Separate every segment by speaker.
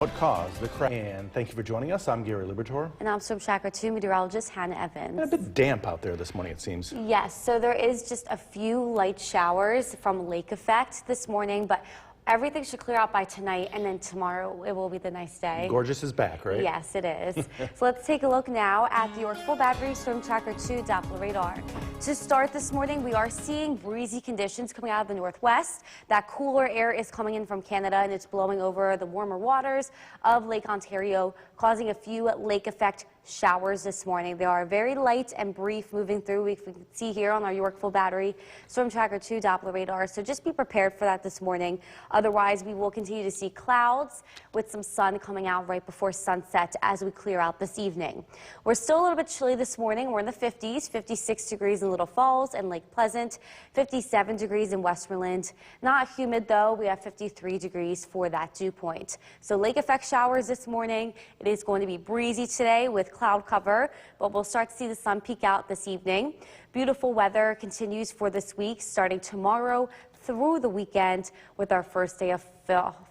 Speaker 1: What caused the crash? And thank you for joining us. I'm Gary Libertor.
Speaker 2: And I'm Storm Shacker 2 meteorologist Hannah Evans.
Speaker 1: And a bit damp out there this morning, it seems.
Speaker 2: Yes, so there is just a few light showers from lake effect this morning, but everything should clear out by tonight, and then tomorrow it will be the nice day.
Speaker 1: Gorgeous is back, right?
Speaker 2: Yes, it is. So let's take a look now at your full battery Storm Tracker 2 Doppler radar. To start this morning, we are seeing breezy conditions coming out of the northwest. That cooler air is coming in from Canada, and it's blowing over the warmer waters of Lake Ontario, causing a few lake effect showers this morning. They are very light and brief moving through. We can see here on our York full battery Storm Tracker 2 Doppler radar. So just be prepared for that this morning. Otherwise, we will continue to see clouds with some sun coming out right before sunset as we clear out this evening. We're still a little bit chilly this morning. We're in the 50s, 56 degrees in Little Falls and Lake Pleasant, 57 degrees in Westmoreland. Not humid though. We have 53 degrees for that dew point. So lake effect showers this morning. It is going to be breezy today with cloud cover, but we'll start to see the sun peek out this evening. Beautiful weather continues for this week, starting tomorrow through the weekend with our first day of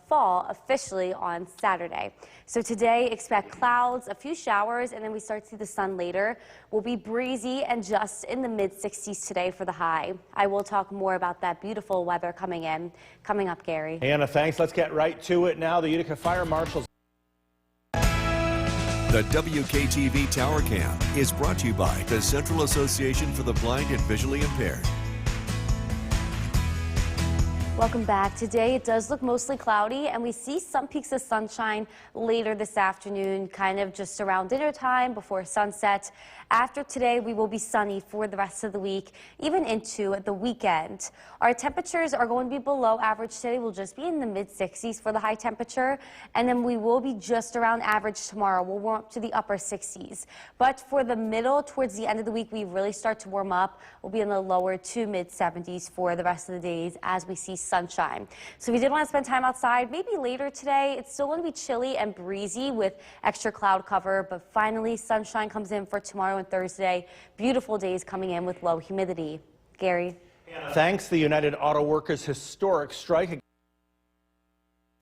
Speaker 2: fall officially on Saturday. So today expect clouds, a few showers, and then we start to see the sun later. We'll be breezy and just in the mid-60s today for the high. I will talk more about that beautiful weather coming up, Gary.
Speaker 1: Anna, thanks. Let's get right to it now. The Utica Fire Marshals.
Speaker 3: The WKTV Tower Cam is brought to you by the Central Association for the Blind and Visually Impaired.
Speaker 2: Welcome back. Today it does look mostly cloudy, and we see some peaks of sunshine later this afternoon, kind of just around dinner time before sunset. After today, we will be sunny for the rest of the week, even into the weekend. Our temperatures are going to be below average today. We'll just be in the mid-60s for the high temperature, and then we will be just around average tomorrow. We'll warm up to the upper 60s. But for the middle, towards the end of the week, we really start to warm up. We'll be in the lower to mid-70s for the rest of the days as we see sunshine. So if you did want to spend time outside, maybe later today, it's still going to be chilly and breezy with extra cloud cover, but finally sunshine comes in for tomorrow and Thursday. Beautiful days coming in with low humidity. Gary.
Speaker 1: Thanks. The United Auto Workers historic strike.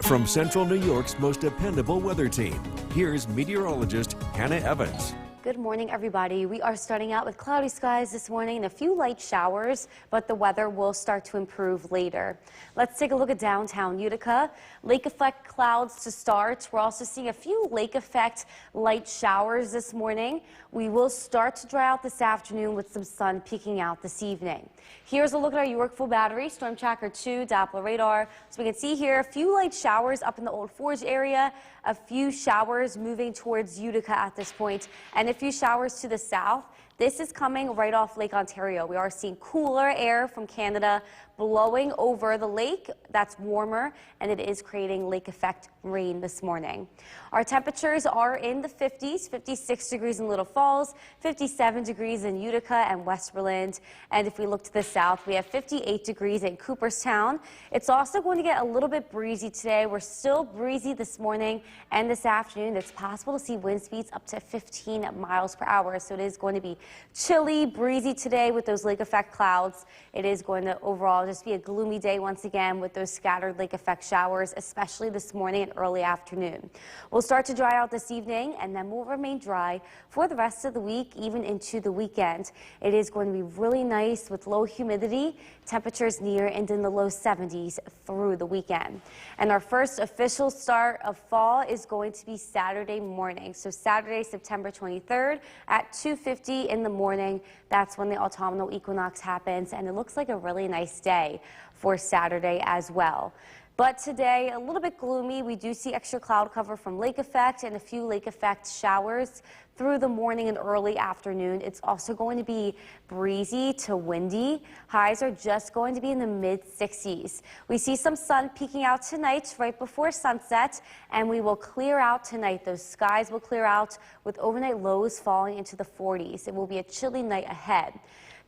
Speaker 3: From Central New York's most dependable weather team, here's meteorologist Hannah Evans.
Speaker 2: Good morning, everybody. We are starting out with cloudy skies this morning and a few light showers, but the weather will start to improve later. Let's take a look at downtown Utica. Lake effect clouds to start. We're also seeing a few lake effect light showers this morning. We will start to dry out this afternoon with some sun peeking out this evening. Here's a look at our York full battery Storm Tracker 2 Doppler radar. So we can see here a few light showers up in the Old Forge area, a few showers moving towards Utica at this point, and a few showers to the south. This is coming right off Lake Ontario. We are seeing cooler air from Canada blowing over the lake. That's warmer, and it is creating lake effect rain this morning. Our temperatures are in the 50s, 56 degrees in Little Falls, 57 degrees in Utica and Westmoreland. And if we look to the south, we have 58 degrees in Cooperstown. It's also going to get a little bit breezy today. We're still breezy this morning and this afternoon. It's possible to see wind speeds up to 15 miles per hour. So it is going to be chilly, breezy today with those lake effect clouds. It is going to overall just be a gloomy day once again with those scattered lake effect showers, especially this morning and early afternoon. We'll start to dry out this evening, and then we'll remain dry for the rest of the week, even into the weekend. It is going to be really nice with low humidity, temperatures near and in the low 70s through the weekend. And our first official start of fall is going to be Saturday morning. So Saturday, September 23rd at 2:50 in the morning. That's when the autumnal equinox happens, and it looks like a really nice day for Saturday as well. But today, a little bit gloomy. We do see extra cloud cover from lake effect and a few lake effect showers through the morning and early afternoon. It's also going to be breezy to windy. Highs are just going to be in the mid-60s. We see some sun peeking out tonight right before sunset, and we will clear out tonight. Those skies will clear out with overnight lows falling into the 40s. It will be a chilly night ahead.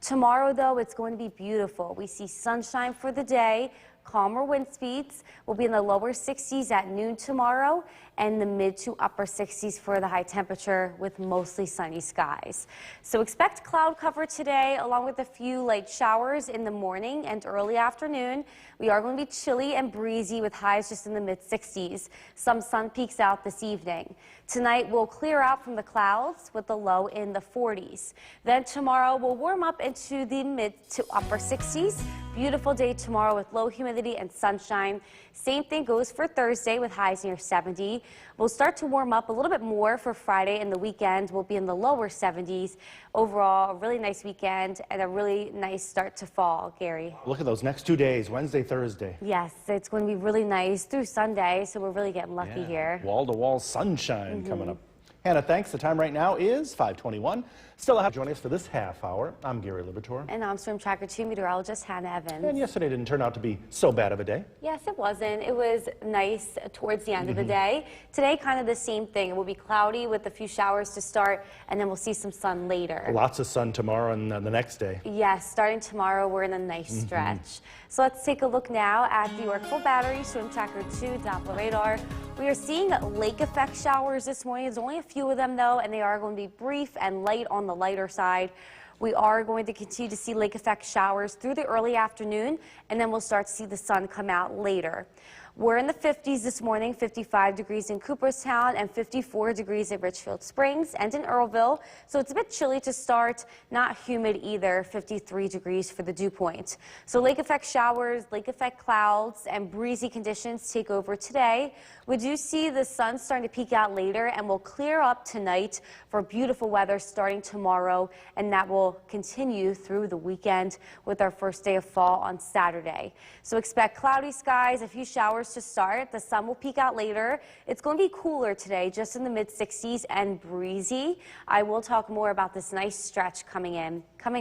Speaker 2: Tomorrow, though, it's going to be beautiful. We see sunshine for the day. Calmer wind speeds will be in the lower 60s at noon tomorrow, and the mid to upper 60s for the high temperature with mostly sunny skies. So expect cloud cover today along with a few light showers in the morning and early afternoon. We are going to be chilly and breezy with highs just in the mid 60s. Some sun peeks out this evening. Tonight we'll clear out from the clouds with the low in the 40s. Then tomorrow we'll warm up into the mid to upper 60s. Beautiful day tomorrow with low humidity and sunshine. Same thing goes for Thursday with highs near 70. We'll start to warm up a little bit more for Friday and the weekend. We'll be in the lower 70s. Overall, a really nice weekend and a really nice start to fall, Gary.
Speaker 1: Look at those next 2 days, Wednesday, Thursday.
Speaker 2: Yes, it's going to be really nice through Sunday, so we're really getting lucky here.
Speaker 1: Wall-to-wall sunshine coming up. Hannah, thanks. The time right now is 5:21. Still have joining us for this half hour. I'm Gary Libator.
Speaker 2: And I'm Storm Tracker 2 meteorologist Hannah Evans.
Speaker 1: And yesterday didn't turn out to be so bad of a day.
Speaker 2: Yes, it wasn't. It was nice towards the end of the day. Today, kind of the same thing. It will be cloudy with a few showers to start, and then we'll see some sun later.
Speaker 1: Lots of sun tomorrow and the next day.
Speaker 2: Yes, starting tomorrow, we're in a nice stretch. So let's take a look now at the Yorkville Battery Storm Tracker 2 Doppler radar. We are seeing lake effect showers this morning. There's only a few of them, though, and they are going to be brief and light on the lighter side. We are going to continue to see lake effect showers through the early afternoon, and then we'll start to see the sun come out later. We're in the 50s this morning, 55 degrees in Cooperstown and 54 degrees at Richfield Springs and in Earlville. So it's a bit chilly to start, not humid either, 53 degrees for the dew point. So lake effect showers, lake effect clouds, and breezy conditions take over today. We do see the sun starting to peek out later and will clear up tonight for beautiful weather starting tomorrow, and that will continue through the weekend with our first day of fall on Saturday. So expect cloudy skies, a few showers to start. The sun will peek out later. It's going to be cooler today, just in the mid 60s and breezy. I will talk more about this nice stretch coming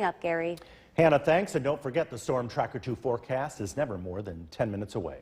Speaker 2: up, Gary.
Speaker 1: Hannah, thanks. And don't forget the Storm Tracker 2 forecast is never more than 10 minutes away.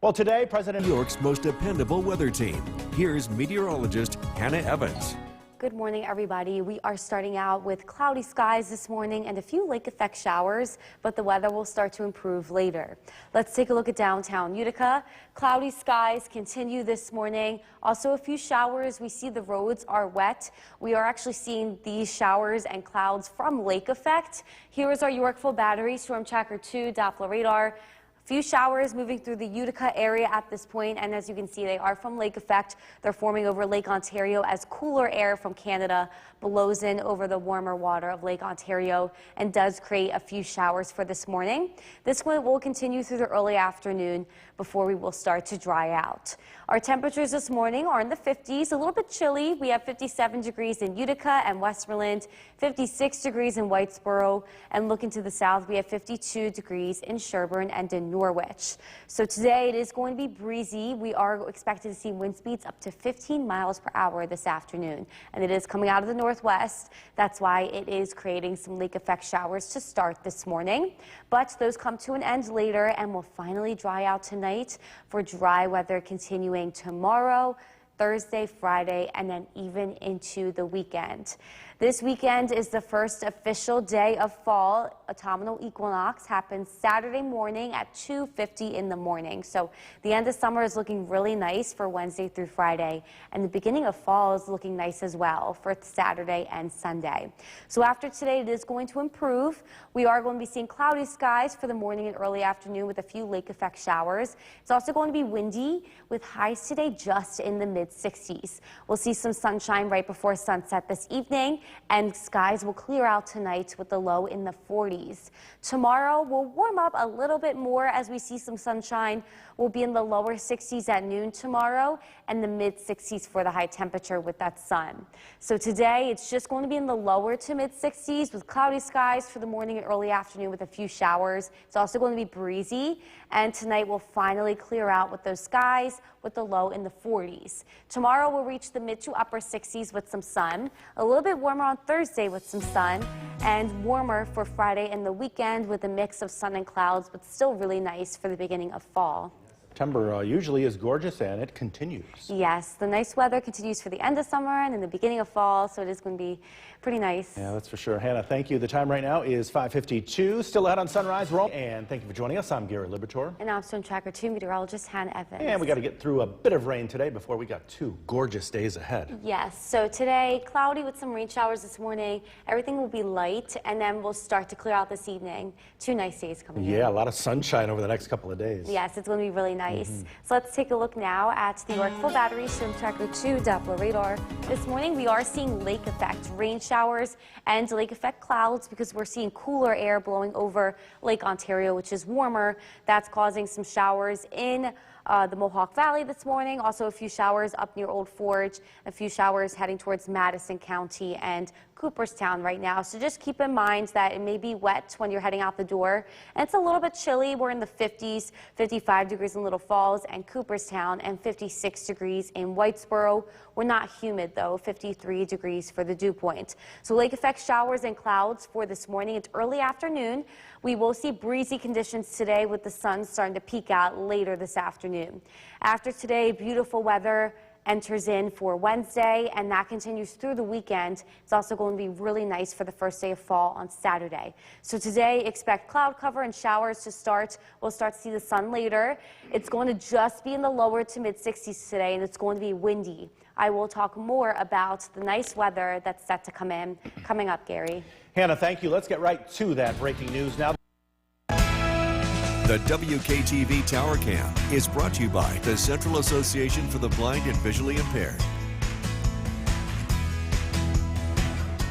Speaker 1: Well, today, President
Speaker 3: New York's most dependable weather team. Here's meteorologist Hannah Evans.
Speaker 2: Good morning, everybody. We are starting out with cloudy skies this morning and a few lake effect showers, but the weather will start to improve later. Let's take a look at downtown Utica. Cloudy skies continue this morning. Also a few showers. We see the roads are wet. We are actually seeing these showers and clouds from lake effect. Here is our Yorkville Battery Storm Tracker 2 Doppler radar. Few showers moving through the Utica area at this point, and as you can see, they are from lake effect. They're forming over Lake Ontario as cooler air from Canada blows in over the warmer water of Lake Ontario and does create a few showers for this morning. This one will continue through the early afternoon before we will start to dry out. Our temperatures this morning are in the 50s, a little bit chilly. We have 57 degrees in Utica and Westmoreland, 56 degrees in Whitesboro, and looking to the south, we have 52 degrees in Sherburne and in Norwich. So today it is going to be breezy. We are expected to see wind speeds up to 15 miles per hour this afternoon, and it is coming out of the northwest. That's why it is creating some lake effect showers to start this morning, but those come to an end later and will finally dry out tonight for dry weather continuing tomorrow, Thursday, Friday, and then even into the weekend. This weekend is the first official day of fall. Autumnal equinox happens Saturday morning at 2:50 in the morning. So the end of summer is looking really nice for Wednesday through Friday, and the beginning of fall is looking nice as well for Saturday and Sunday. So after today, it is going to improve. We are going to be seeing cloudy skies for the morning and early afternoon with a few lake effect showers. It's also going to be windy with highs today just in the mid 60s. We'll see some sunshine right before sunset this evening, and skies will clear out tonight with the low in the 40s. Tomorrow will warm up a little bit more as we see some sunshine. We'll be in the lower 60s at noon tomorrow and the mid 60s for the high temperature with that sun. So today it's just going to be in the lower to mid 60s with cloudy skies for the morning and early afternoon with a few showers. It's also going to be breezy, and tonight will finally clear out with those skies with the low in the 40s. Tomorrow we'll reach the mid to upper 60s with some sun, a little bit warmer on Thursday with some sun, and warmer for Friday and the weekend with a mix of sun and clouds, but still really nice for the beginning of fall.
Speaker 1: September usually is gorgeous, and it continues.
Speaker 2: Yes, the nice weather continues for the end of summer and in the beginning of fall, so it is going to be pretty nice.
Speaker 1: Yeah, that's for sure. Hannah, thank you. The time right now is 5:52. Still ahead on Sunrise. And thank you for joining us. I'm Gary Libitor.
Speaker 2: And I'm Storm Tracker 2 meteorologist Hannah Evans.
Speaker 1: And we got to get through a bit of rain today before we got 2 gorgeous days ahead.
Speaker 2: Yes, so today, cloudy with some rain showers this morning. Everything will be light, and then we'll start to clear out this evening. 2 nice days coming in.
Speaker 1: Yeah, a lot of sunshine over the next couple of days.
Speaker 2: Yes, it's going to be really nice. So let's take a look now at the York Full Battery Storm Tracker 2 Doppler radar. This morning we are seeing lake effect rain showers and lake effect clouds because we're seeing cooler air blowing over Lake Ontario, which is warmer. That's causing some showers in the Mohawk Valley this morning. Also a few showers up near Old Forge, a few showers heading towards Madison County and Cooperstown right now. So just keep in mind that it may be wet when you're heading out the door. And it's a little bit chilly. We're in the 50s, 55 degrees in Little Falls and Cooperstown, and 56 degrees in Whitesboro. We're not humid though, 53 degrees for the dew point. So lake effect showers and clouds for this morning. It's early afternoon. We will see breezy conditions today with the sun starting to peek out later this afternoon. After today, beautiful weather enters in for Wednesday, and that continues through the weekend. It's also going to be really nice for the first day of fall on Saturday. So today, expect cloud cover and showers to start. We'll start to see the sun later. It's going to just be in the lower to mid 60s today, and it's going to be windy. I will talk more about the nice weather that's set to come in coming up, Gary.
Speaker 1: Hannah, thank you. Let's get right to that breaking news now.
Speaker 3: The WKTV Tower Cam is brought to you by the Central Association for the Blind and Visually Impaired.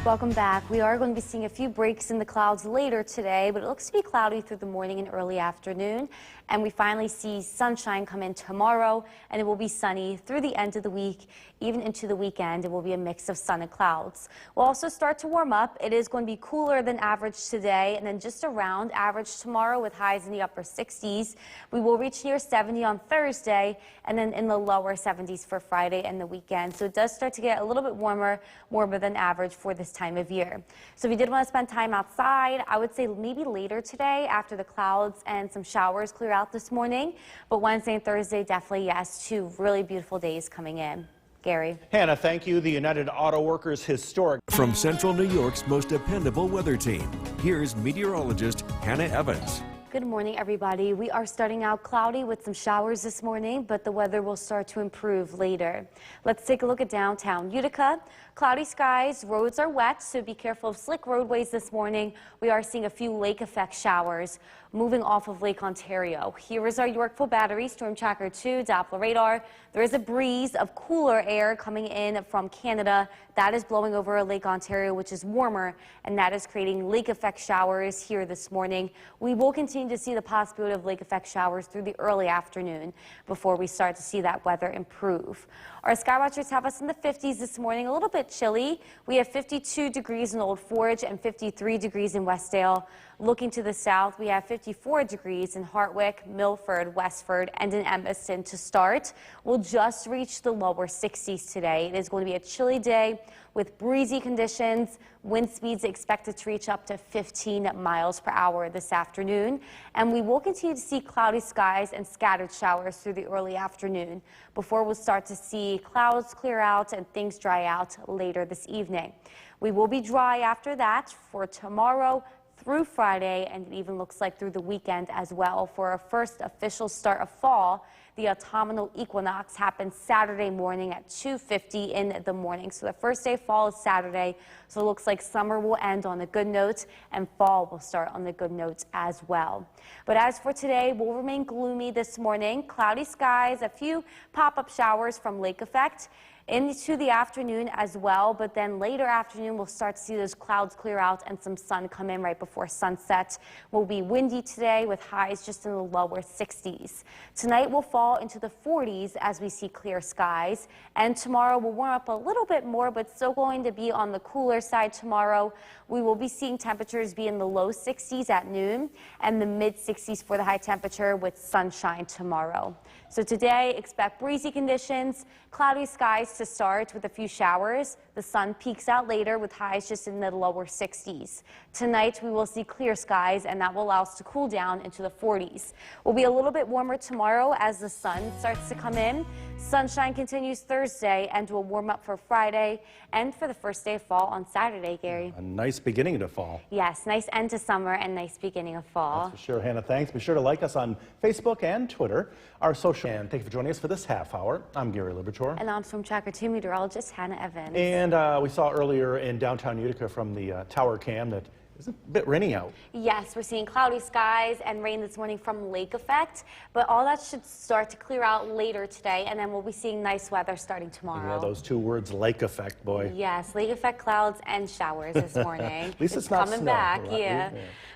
Speaker 2: Welcome back. We are going to be seeing a few breaks in the clouds later today, but it looks to be cloudy through the morning and early afternoon. And we finally see sunshine come in tomorrow, and it will be sunny through the end of the week, even into the weekend. It will be a mix of sun and clouds. We'll also start to warm up. It is going to be cooler than average today, and then just around average tomorrow with highs in the upper 60s. We will reach near 70 on Thursday, and then in the lower 70s for Friday and the weekend. So it does start to get a little bit warmer than average for this time of year. So if you did want to spend time outside, I would say maybe later today after the clouds and some showers clear out this morning. But Wednesday and Thursday, definitely yes, 2 really beautiful days coming in. Gary.
Speaker 1: Hannah, thank you. The United Auto Workers historic.
Speaker 3: From Central New York's most dependable weather team, here's meteorologist Hannah Evans.
Speaker 2: Good morning, everybody. We are starting out cloudy with some showers this morning, but the weather will start to improve later. Let's take a look at downtown Utica. Cloudy skies, roads are wet, so be careful of slick roadways this morning. We are seeing a few lake effect showers moving off of Lake Ontario. Here is our York Full Battery Storm Tracker 2 Doppler radar. There is a breeze of cooler air coming in from Canada. That is blowing over Lake Ontario, which is warmer, and that is creating lake effect showers here this morning. We will continue to see the possibility of lake effect showers through the early afternoon before we start to see that weather improve. Our skywatchers have us in the 50s this morning, a little bit chilly. We have 52 degrees in Old Forge and 53 degrees in Westdale. Looking to the south, we have 54 degrees in Hartwick, Milford, Westford, and in Evanston to start. We'll just reach the lower 60s today. It is going to be a chilly day with breezy conditions. Wind speeds expected to reach up to 15 miles per hour this afternoon. And we will continue to see cloudy skies and scattered showers through the early afternoon before we'll start to see clouds clear out and things dry out later this evening. We will be dry after that for tomorrow through Friday, and it even looks like through the weekend as well. For our first official start of fall, the autumnal equinox happens Saturday morning at 2:50 in the morning. So the first day of fall is Saturday. So it looks like summer will end on a good note and fall will start on the good notes as well. But as for today, we'll remain gloomy this morning. Cloudy skies, a few pop-up showers from lake effect into the afternoon as well, but then later afternoon we'll start to see those clouds clear out and some sun come in right before sunset. Will be windy today with highs just in the lower 60s. Tonight will fall into the 40s as we see clear skies, and tomorrow will warm up a little bit more, but still going to be on the cooler side tomorrow. We will be seeing temperatures be in the low 60s at noon and the mid 60s for the high temperature with sunshine tomorrow. So today expect breezy conditions, cloudy skies to start with a few showers. The sun peaks out later with highs just in the lower 60s. Tonight we will see clear skies, and that will allow us to cool down into the 40s. We'll be a little bit warmer tomorrow as the sun starts to come in. Sunshine continues Thursday and will warm up for Friday and for the first day of fall on Saturday, Gary.
Speaker 1: A nice beginning to fall.
Speaker 2: Yes, nice end to summer and nice beginning of fall.
Speaker 1: That's for sure, Hannah. Thanks. Be sure to like us on Facebook and Twitter, our social. And thank you for joining us for this half hour. I'm Gary Libitor.
Speaker 2: And I'm Storm Tracker 2 meteorologist Hannah Evans.
Speaker 1: And we saw earlier in downtown Utica from the tower cam that it's a bit rainy out.
Speaker 2: Yes, we're seeing cloudy skies and rain this morning from lake effect, but all that should start to clear out later today, and then we'll be seeing nice weather starting tomorrow.
Speaker 1: Yeah, those two words, lake effect, boy.
Speaker 2: Yes, lake effect clouds and showers this morning.
Speaker 1: At least it's not
Speaker 2: coming
Speaker 1: snow,
Speaker 2: back,
Speaker 1: right?
Speaker 2: yeah.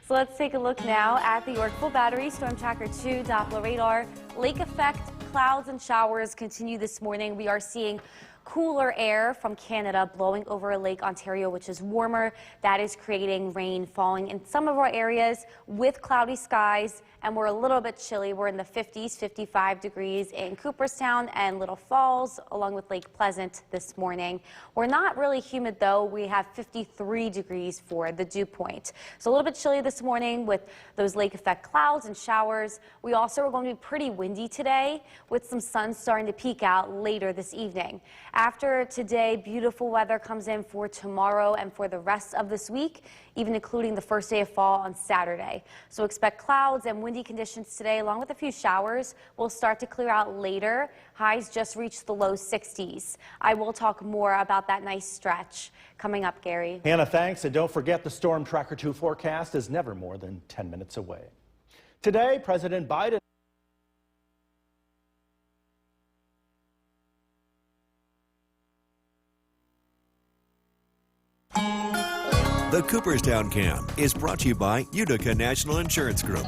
Speaker 2: So let's take a look now at the Yorkville Battery Storm Tracker 2 Doppler radar. Lake effect, clouds and showers continue this morning. We are seeing cooler air from Canada blowing over Lake Ontario, which is warmer. That is creating rain falling in some of our areas with cloudy skies, and we're a little bit chilly. We're in the 50s, 55 degrees in Cooperstown and Little Falls, along with Lake Pleasant this morning. We're not really humid, though. We have 53 degrees for the dew point. So a little bit chilly this morning with those lake effect clouds and showers. We also are going to be pretty windy today with some sun starting to peek out later this evening. After today, beautiful weather comes in for tomorrow and for the rest of this week, even including the first day of fall on Saturday. So expect clouds and windy conditions today, along with a few showers. Will start to clear out later. Highs just reached the low 60s. I will talk more about that nice stretch coming up, Gary.
Speaker 1: Hannah, thanks. And don't forget, the Storm Tracker 2 forecast is never more than 10 minutes away. Today, President Biden
Speaker 3: The Cooperstown Cam is brought to you by Utica National Insurance Group.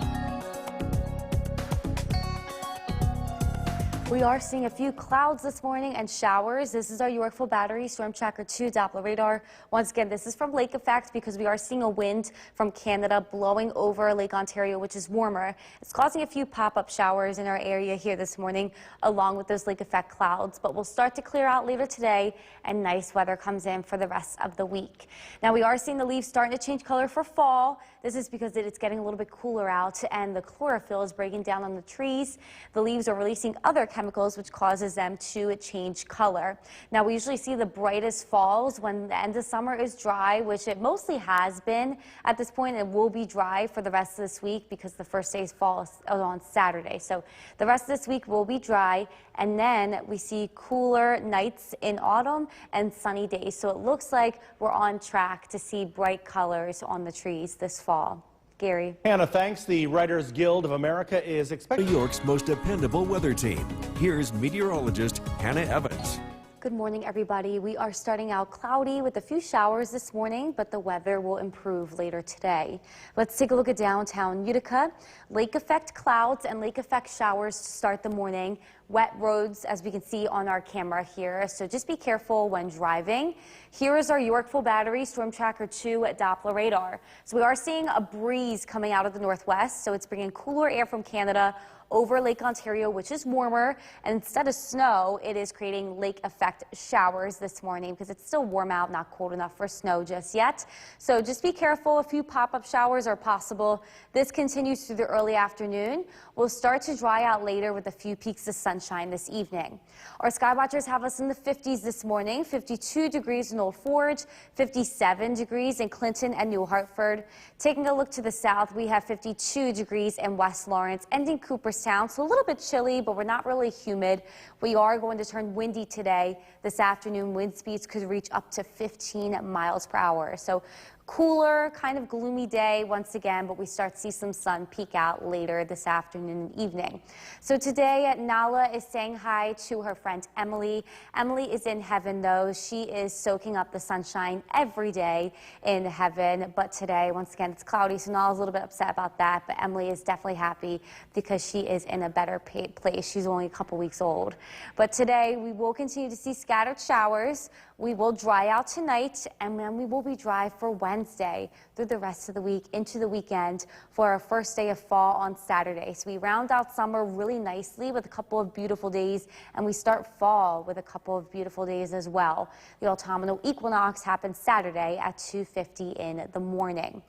Speaker 2: We are seeing a few clouds this morning and showers. This is our Yorkville Battery Storm Tracker 2 Doppler radar. Once again, this is from lake effect because we are seeing a wind from Canada blowing over Lake Ontario, which is warmer. It's causing a few pop-up showers in our area here this morning, along with those lake effect clouds. But we'll start to clear out later today, and nice weather comes in for the rest of the week. Now, we are seeing the leaves starting to change color for fall. This is because it's getting a little bit cooler out, and the chlorophyll is breaking down on the trees. The leaves are releasing other chemicals, which causes them to change color. Now, we usually see the brightest falls when the end of summer is dry, which it mostly has been at this point. It will be dry for the rest of this week because the first day's fall is on Saturday. So the rest of this week will be dry, and then we see cooler nights in autumn and sunny days. So it looks like we're on track to see bright colors on the trees this fall. Gary.
Speaker 1: Hannah, thanks. The Writers Guild of America is expecting
Speaker 3: New York's most dependable weather team. Here's meteorologist Hannah Evans.
Speaker 2: Good morning, everybody. We are starting out cloudy with a few showers this morning, but the weather will improve later today. Let's take a look at downtown Utica. Lake effect clouds and lake effect showers to start the morning. Wet roads, as we can see on our camera here, so just be careful when driving. Here is our Yorkville Battery Storm Tracker 2 Doppler radar. So we are seeing a breeze coming out of the northwest, so it's bringing cooler air from Canada over Lake Ontario, which is warmer, and instead of snow, it is creating lake effect showers this morning because it's still warm out, not cold enough for snow just yet. So just be careful. A few pop-up showers are possible. This continues through the early afternoon. We'll start to dry out later with a few peaks of sunshine this evening. Our sky watchers have us in the 50s this morning, 52 degrees in Old Forge, 57 degrees in Clinton and New Hartford. Taking a look to the south, we have 52 degrees in West Lawrence, ending Cooperstown, so a little bit chilly, but we're not really humid. We are going to turn windy today. This afternoon, wind speeds could reach up to 15 miles per hour. So cooler, kind of gloomy day once again, but we start to see some sun peek out later this afternoon and evening. So today, Nala is saying hi to her friend Emily. Emily is in heaven, though. She is soaking up the sunshine every day in heaven, but today, once again, it's cloudy, so Nala's a little bit upset about that, but Emily is definitely happy because she is in a better place. She's only a couple weeks old. But today, we will continue to see scattered showers. We will dry out tonight, and then we will be dry for Wednesday. Wednesday through the rest of the week into the weekend for our first day of fall on Saturday. So we round out summer really nicely with a couple of beautiful days, and we start fall with a couple of beautiful days as well. The autumnal equinox happens Saturday at 2:50 in the morning.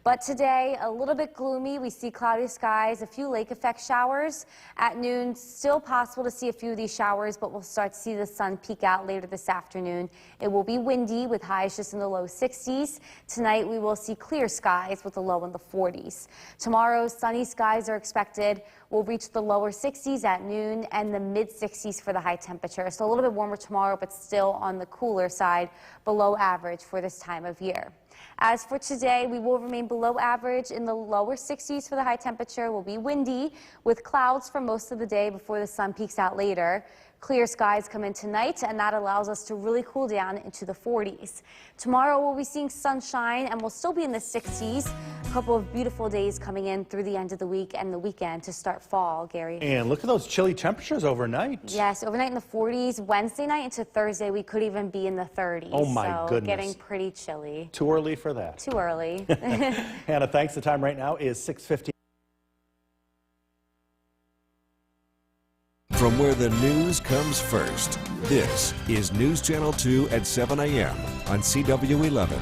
Speaker 2: But today, a little bit gloomy. We see cloudy skies, a few lake effect showers. At noon, still possible to see a few of these showers, but we'll start to see the sun peek out later this afternoon. It will be windy with highs just in the low 60s. Tonight, we will see clear skies with a low in the 40s. Tomorrow, sunny skies are expected. We'll reach the lower 60s at noon and the mid 60s for the high temperature. So a little bit warmer tomorrow, but still on the cooler side, below average for this time of year. As for today, we will remain below average in the lower 60s for the high temperature. Will be windy with clouds for most of the day before the sun peeks out later. Clear skies come in tonight, and that allows us to really cool down into the 40s. Tomorrow we'll be seeing sunshine, and we'll still be in the 60s. A couple of beautiful days coming in through the end of the week and the weekend to start fall, Gary.
Speaker 1: And look at those chilly temperatures overnight.
Speaker 2: Yes, overnight in the 40s. Wednesday night into Thursday, we could even be in the 30s.
Speaker 1: Oh, my goodness.
Speaker 2: Getting pretty chilly.
Speaker 1: Too early for that.
Speaker 2: Too early.
Speaker 1: Hannah, thanks. The time right now is 6:50.
Speaker 3: From where the news comes first, this is News Channel 2 at 7 a.m. on CW11.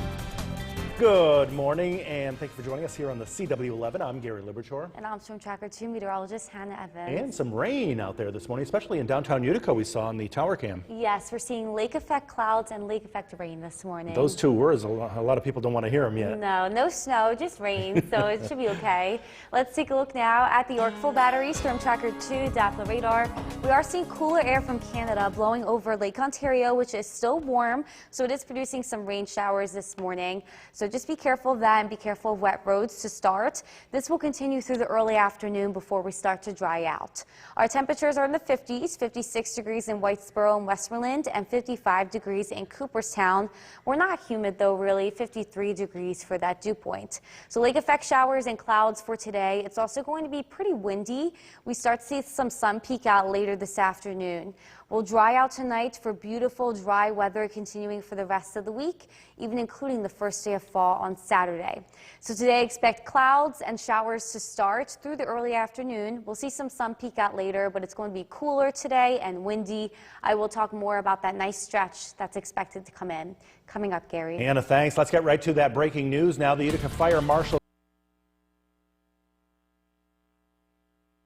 Speaker 1: Good morning, and thank you for joining us here on the CW11. I'm Gary Liberatore.
Speaker 2: And I'm Storm Tracker 2 meteorologist Hannah Evans.
Speaker 1: And some rain out there this morning, especially in downtown Utica we saw on the tower cam.
Speaker 2: Yes, we're seeing lake effect clouds and lake effect rain this morning.
Speaker 1: Those two words, a lot of people don't want to hear them yet.
Speaker 2: No snow, just rain, so it should be okay. Let's take a look now at the Yorkville Battery Storm Tracker 2 Doppler radar. We are seeing cooler air from Canada blowing over Lake Ontario, which is still warm, so it is producing some rain showers this morning. So just be careful of that and be careful of wet roads to start. This will continue through the early afternoon before we start to dry out. Our temperatures are in the 50s, 56 degrees in Whitesboro and Westmoreland, and 55 degrees in Cooperstown. We're not humid though, really, 53 degrees for that dew point. So lake effect showers and clouds for today. It's also going to be pretty windy. We start to see some sun peek out later this afternoon. We'll dry out tonight for beautiful dry weather continuing for the rest of the week, even including the first day of fall on Saturday. So today expect clouds and showers to start through the early afternoon. We'll see some sun peek out later, but it's going to be cooler today and windy. I will talk more about that nice stretch that's expected to come in. Coming up, Gary.
Speaker 1: Hannah, thanks. Let's get right to that breaking news now. The Utica Fire Marshal.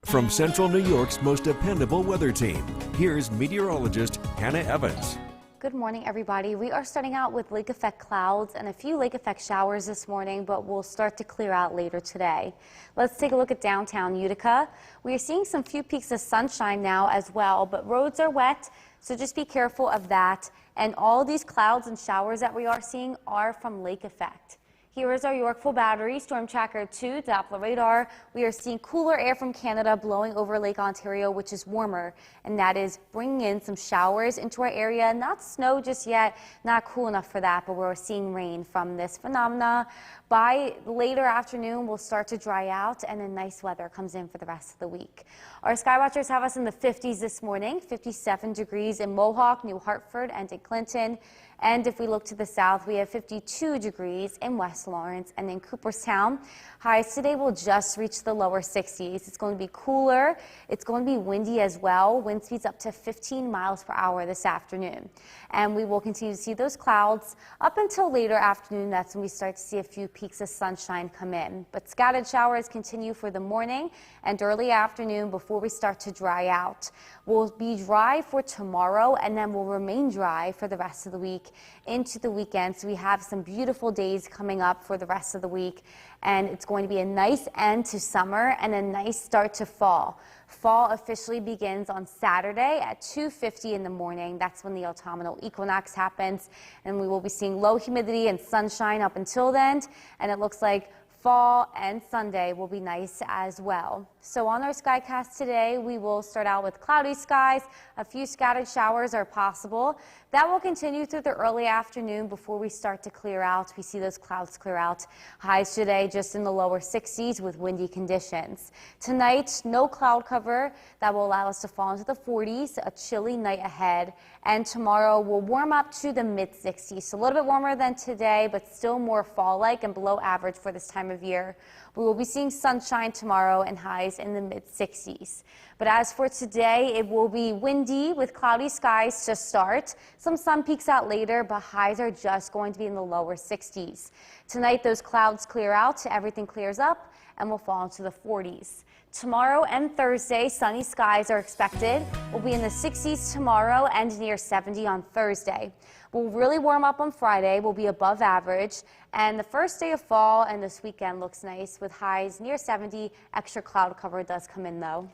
Speaker 3: From Central New York's most dependable weather team, here's meteorologist Hannah Evans.
Speaker 2: Good morning, everybody. We are starting out with lake effect clouds and a few lake effect showers this morning, but we'll start to clear out later today. Let's take a look at downtown Utica. We are seeing some few peaks of sunshine now as well, but roads are wet, so just be careful of that. And all these clouds and showers that we are seeing are from lake effect. Here is our Yorkville Battery Storm Tracker 2 Doppler radar. We are seeing cooler air from Canada blowing over Lake Ontario, which is warmer, and that is bringing in some showers into our area. Not snow just yet, not cool enough for that, but we're seeing rain from this phenomena. By later afternoon, we'll start to dry out, and then nice weather comes in for the rest of the week. Our skywatchers have us in the 50s this morning, 57 degrees in Mohawk, New Hartford, and in Clinton. And if we look to the south, we have 52 degrees in West Lawrence and in Cooperstown. Highs today will just reach the lower 60s. It's going to be cooler. It's going to be windy as well. Wind speeds up to 15 miles per hour this afternoon. And we will continue to see those clouds up until later afternoon. That's when we start to see a few peaks of sunshine come in. But scattered showers continue for the morning and early afternoon before we start to dry out. We'll be dry for tomorrow, and then we'll remain dry for the rest of the week into the weekend. So we have some beautiful days coming up for the rest of the week, and it's going to be a nice end to summer and a nice start to fall. Fall officially begins on Saturday at 2:50 in the morning. That's when the autumnal equinox happens, and we will be seeing low humidity and sunshine up until then, and it looks like fall and Sunday will be nice as well. So on our Skycast today, we will start out with cloudy skies. A few scattered showers are possible. That will continue through the early afternoon before we start to clear out. We see those clouds clear out. Highs today just in the lower 60s with windy conditions. Tonight, no cloud cover. That will allow us to fall into the 40s, a chilly night ahead. And tomorrow will warm up to the mid 60s. So a little bit warmer than today, but still more fall-like and below average for this time of year. We will be seeing sunshine tomorrow and highs in the mid 60s. But as for today, it will be windy with cloudy skies to start. Some sun peeks out later, but highs are just going to be in the lower 60s. Tonight, those clouds clear out, everything clears up, and we'll fall into the 40s. Tomorrow and Thursday, sunny skies are expected. We'll be in the 60s tomorrow and near 70 on Thursday. We'll really warm up on Friday. We'll be above average. And the first day of fall and this weekend looks nice with highs near 70. Extra cloud cover does come in, though.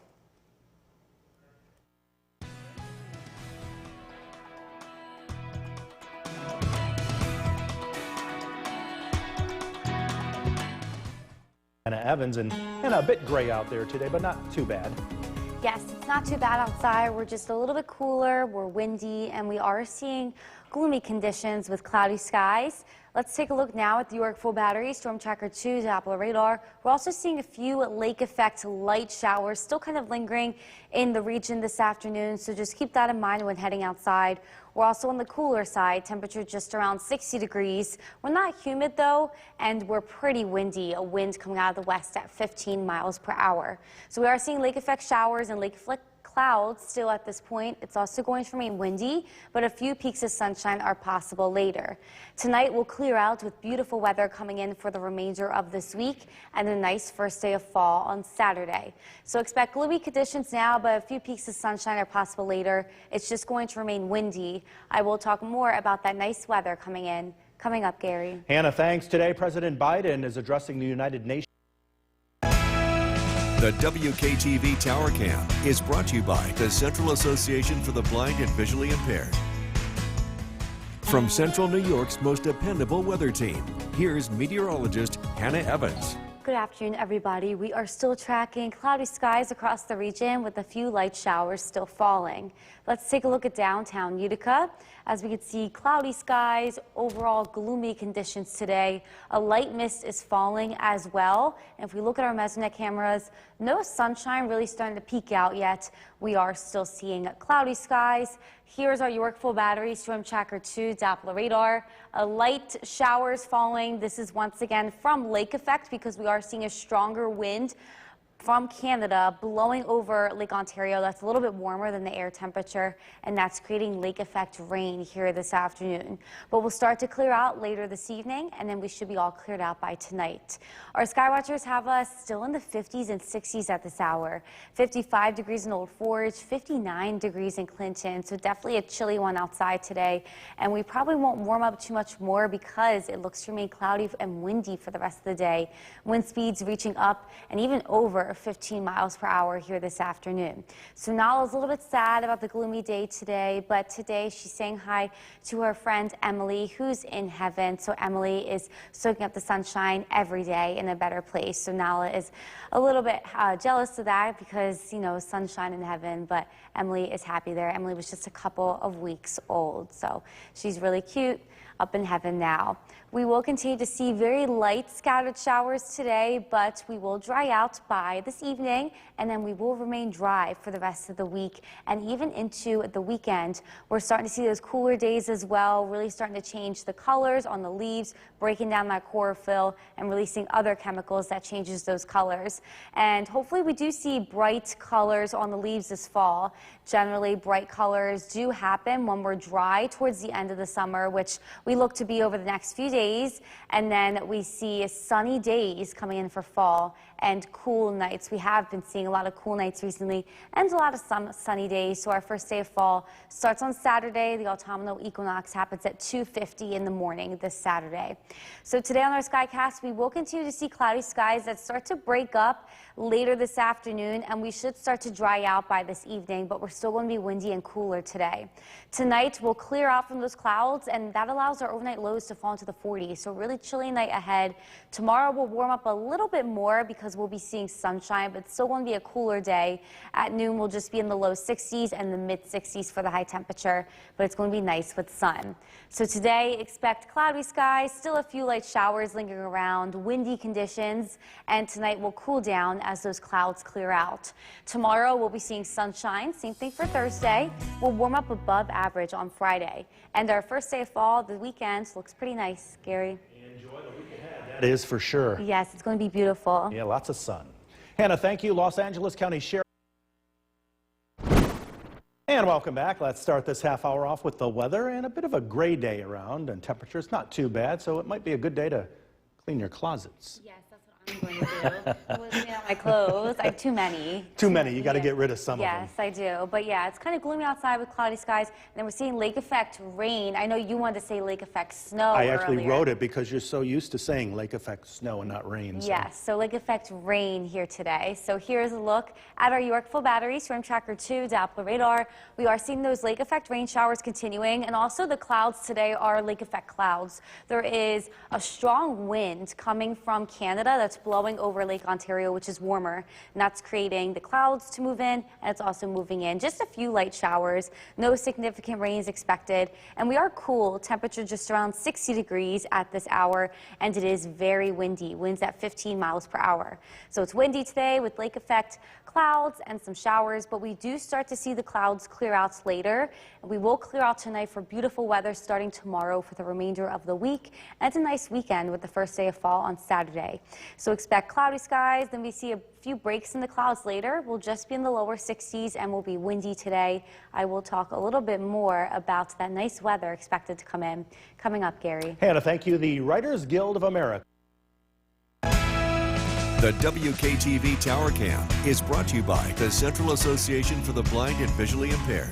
Speaker 1: Hannah Evans, and a bit gray out there today, but not too bad.
Speaker 2: Yes, it's not too bad outside. We're just a little bit cooler, we're windy, and we are seeing gloomy conditions with cloudy skies. Let's take a look now at the York Full Battery Storm Tracker 2 Doppler radar. We're also seeing a few lake effect light showers still kind of lingering in the region this afternoon, so just keep that in mind when heading outside. We're also on the cooler side, temperature just around 60 degrees. We're not humid though, and we're pretty windy, a wind coming out of the west at 15 miles per hour. So we are seeing lake effect showers and lake effect clouds still at this point. It's also going to remain windy, but a few peaks of sunshine are possible later. Tonight will clear out with beautiful weather coming in for the remainder of this week and a nice first day of fall on Saturday. So expect gloomy conditions now, but a few peaks of sunshine are possible later. It's just going to remain windy. I will talk more about that nice weather coming up, Gary.
Speaker 1: Hannah, thanks. Today, President Biden is addressing the United Nations.
Speaker 3: The WKTV Tower Cam is brought to you by the Central Association for the Blind and Visually Impaired. From Central New York's most dependable weather team, here's meteorologist Hannah Evans.
Speaker 2: Good afternoon, everybody. We are still tracking cloudy skies across the region with a few light showers still falling. Let's take a look at downtown Utica. As we can see, cloudy skies, overall gloomy conditions today. A light mist is falling as well. And if we look at our Mesonet cameras, no sunshine really starting to peek out yet. We are still seeing cloudy skies. Here's our York Full Battery Storm Tracker 2 Doppler radar. A light showers falling. This is once again from lake effect because we are seeing a stronger wind from Canada blowing over Lake Ontario. That's a little bit warmer than the air temperature, and that's creating lake effect rain here this afternoon. But we'll start to clear out later this evening, and then we should be all cleared out by tonight. Our sky watchers have us still in the 50s and 60s at this hour. 55 degrees in Old Forge, 59 degrees in Clinton, so definitely a chilly one outside today. And we probably won't warm up too much more because it looks to remain cloudy and windy for the rest of the day. Wind speeds reaching up and even over 15 miles per hour here this afternoon. So Nala's a little bit sad about the gloomy day today, but today she's saying hi to her friend Emily, who's in heaven. So Emily is soaking up the sunshine every day in a better place. So Nala is a little bit jealous of that because, you know, sunshine in heaven, but Emily is happy there. Emily was just a couple of weeks old, so she's really cute up in heaven now. We will continue to see very light scattered showers today, but we will dry out by this evening, and then we will remain dry for the rest of the week and even into the weekend. We're starting to see those cooler days as well, really starting to change the colors on the leaves, breaking down that chlorophyll and releasing other chemicals that changes those colors. And hopefully we do see bright colors on the leaves this fall. Generally, bright colors do happen when we're dry towards the end of the summer, which we look to be over the next few days, and then we see sunny days coming in for fall and cool nights. We have been seeing a lot of cool nights recently and a lot of sunny days. So our first day of fall starts on Saturday. The autumnal equinox happens at 2:50 in the morning this Saturday. So today on our Skycast, we will continue to see cloudy skies that start to break up later this afternoon, and we should start to dry out by this evening, but we're still going to be windy and cooler today. Tonight, we'll clear out from those clouds, and that allows allows our overnight lows to fall into the 40s. So really chilly night ahead. Tomorrow will warm up a little bit more because we'll be seeing sunshine, but it's still going to be a cooler day. At noon, we'll just be in the low 60s and the mid 60s for the high temperature, but it's going to be nice with sun. So today, expect cloudy skies, still a few light showers lingering around, windy conditions, and tonight will cool down as those clouds clear out. Tomorrow, we'll be seeing sunshine. Same thing for Thursday. We'll warm up above average on Friday. And our first day of fall, the weekend, looks pretty nice. Gary?
Speaker 1: Enjoy the week ahead. That is for sure.
Speaker 2: Yes, it's going to be beautiful.
Speaker 1: Yeah, lots of sun. Hannah, thank you. Los Angeles County Sheriff. And welcome back. Let's start this half hour off with the weather and a bit of a gray day around, and temperature's not too bad, so it might be a good day to clean your closets.
Speaker 2: Yes, that's what I'm going to do. I'm going to clean out my clothes. I have too many.
Speaker 1: Too many. You got to get rid of some of them.
Speaker 2: Yes, I do. But yeah, it's kind of gloomy outside with cloudy skies. And then we're seeing lake effect rain. I know you wanted to say lake effect snow
Speaker 1: I actually
Speaker 2: earlier.
Speaker 1: wrote it because you're so used to saying lake effect snow and not rain. So.
Speaker 2: Yes, so lake effect rain here today. So here's a look at our Yorkville Battery, Storm Tracker 2, Doppler radar. We are seeing those lake effect rain showers continuing, and also the clouds today are lake effect clouds. There is a strong wind coming from Canada that's blowing over Lake Ontario, which is warmer, and that's creating the clouds to move in, and it's also moving in. Just a few light showers, no significant rain is expected, and we are cool. Temperature just around 60 degrees at this hour, and it is very windy. Winds at 15 miles per hour. So it's windy today with lake effect clouds and some showers, but we do start to see the clouds clear out later. And we will clear out tonight for beautiful weather starting tomorrow for the remainder of the week. And it's a nice weekend with the first day of fall on Saturday. So expect cloudy skies, then we see a few breaks in the clouds later. We'll just be in the lower 60s and we'll be windy today. I will talk a little bit more about that nice weather expected to come in coming up, Gary.
Speaker 1: Hannah, thank you. The Writers Guild of America.
Speaker 3: The WKTV Tower Cam is brought to you by the Central Association for the Blind and Visually Impaired.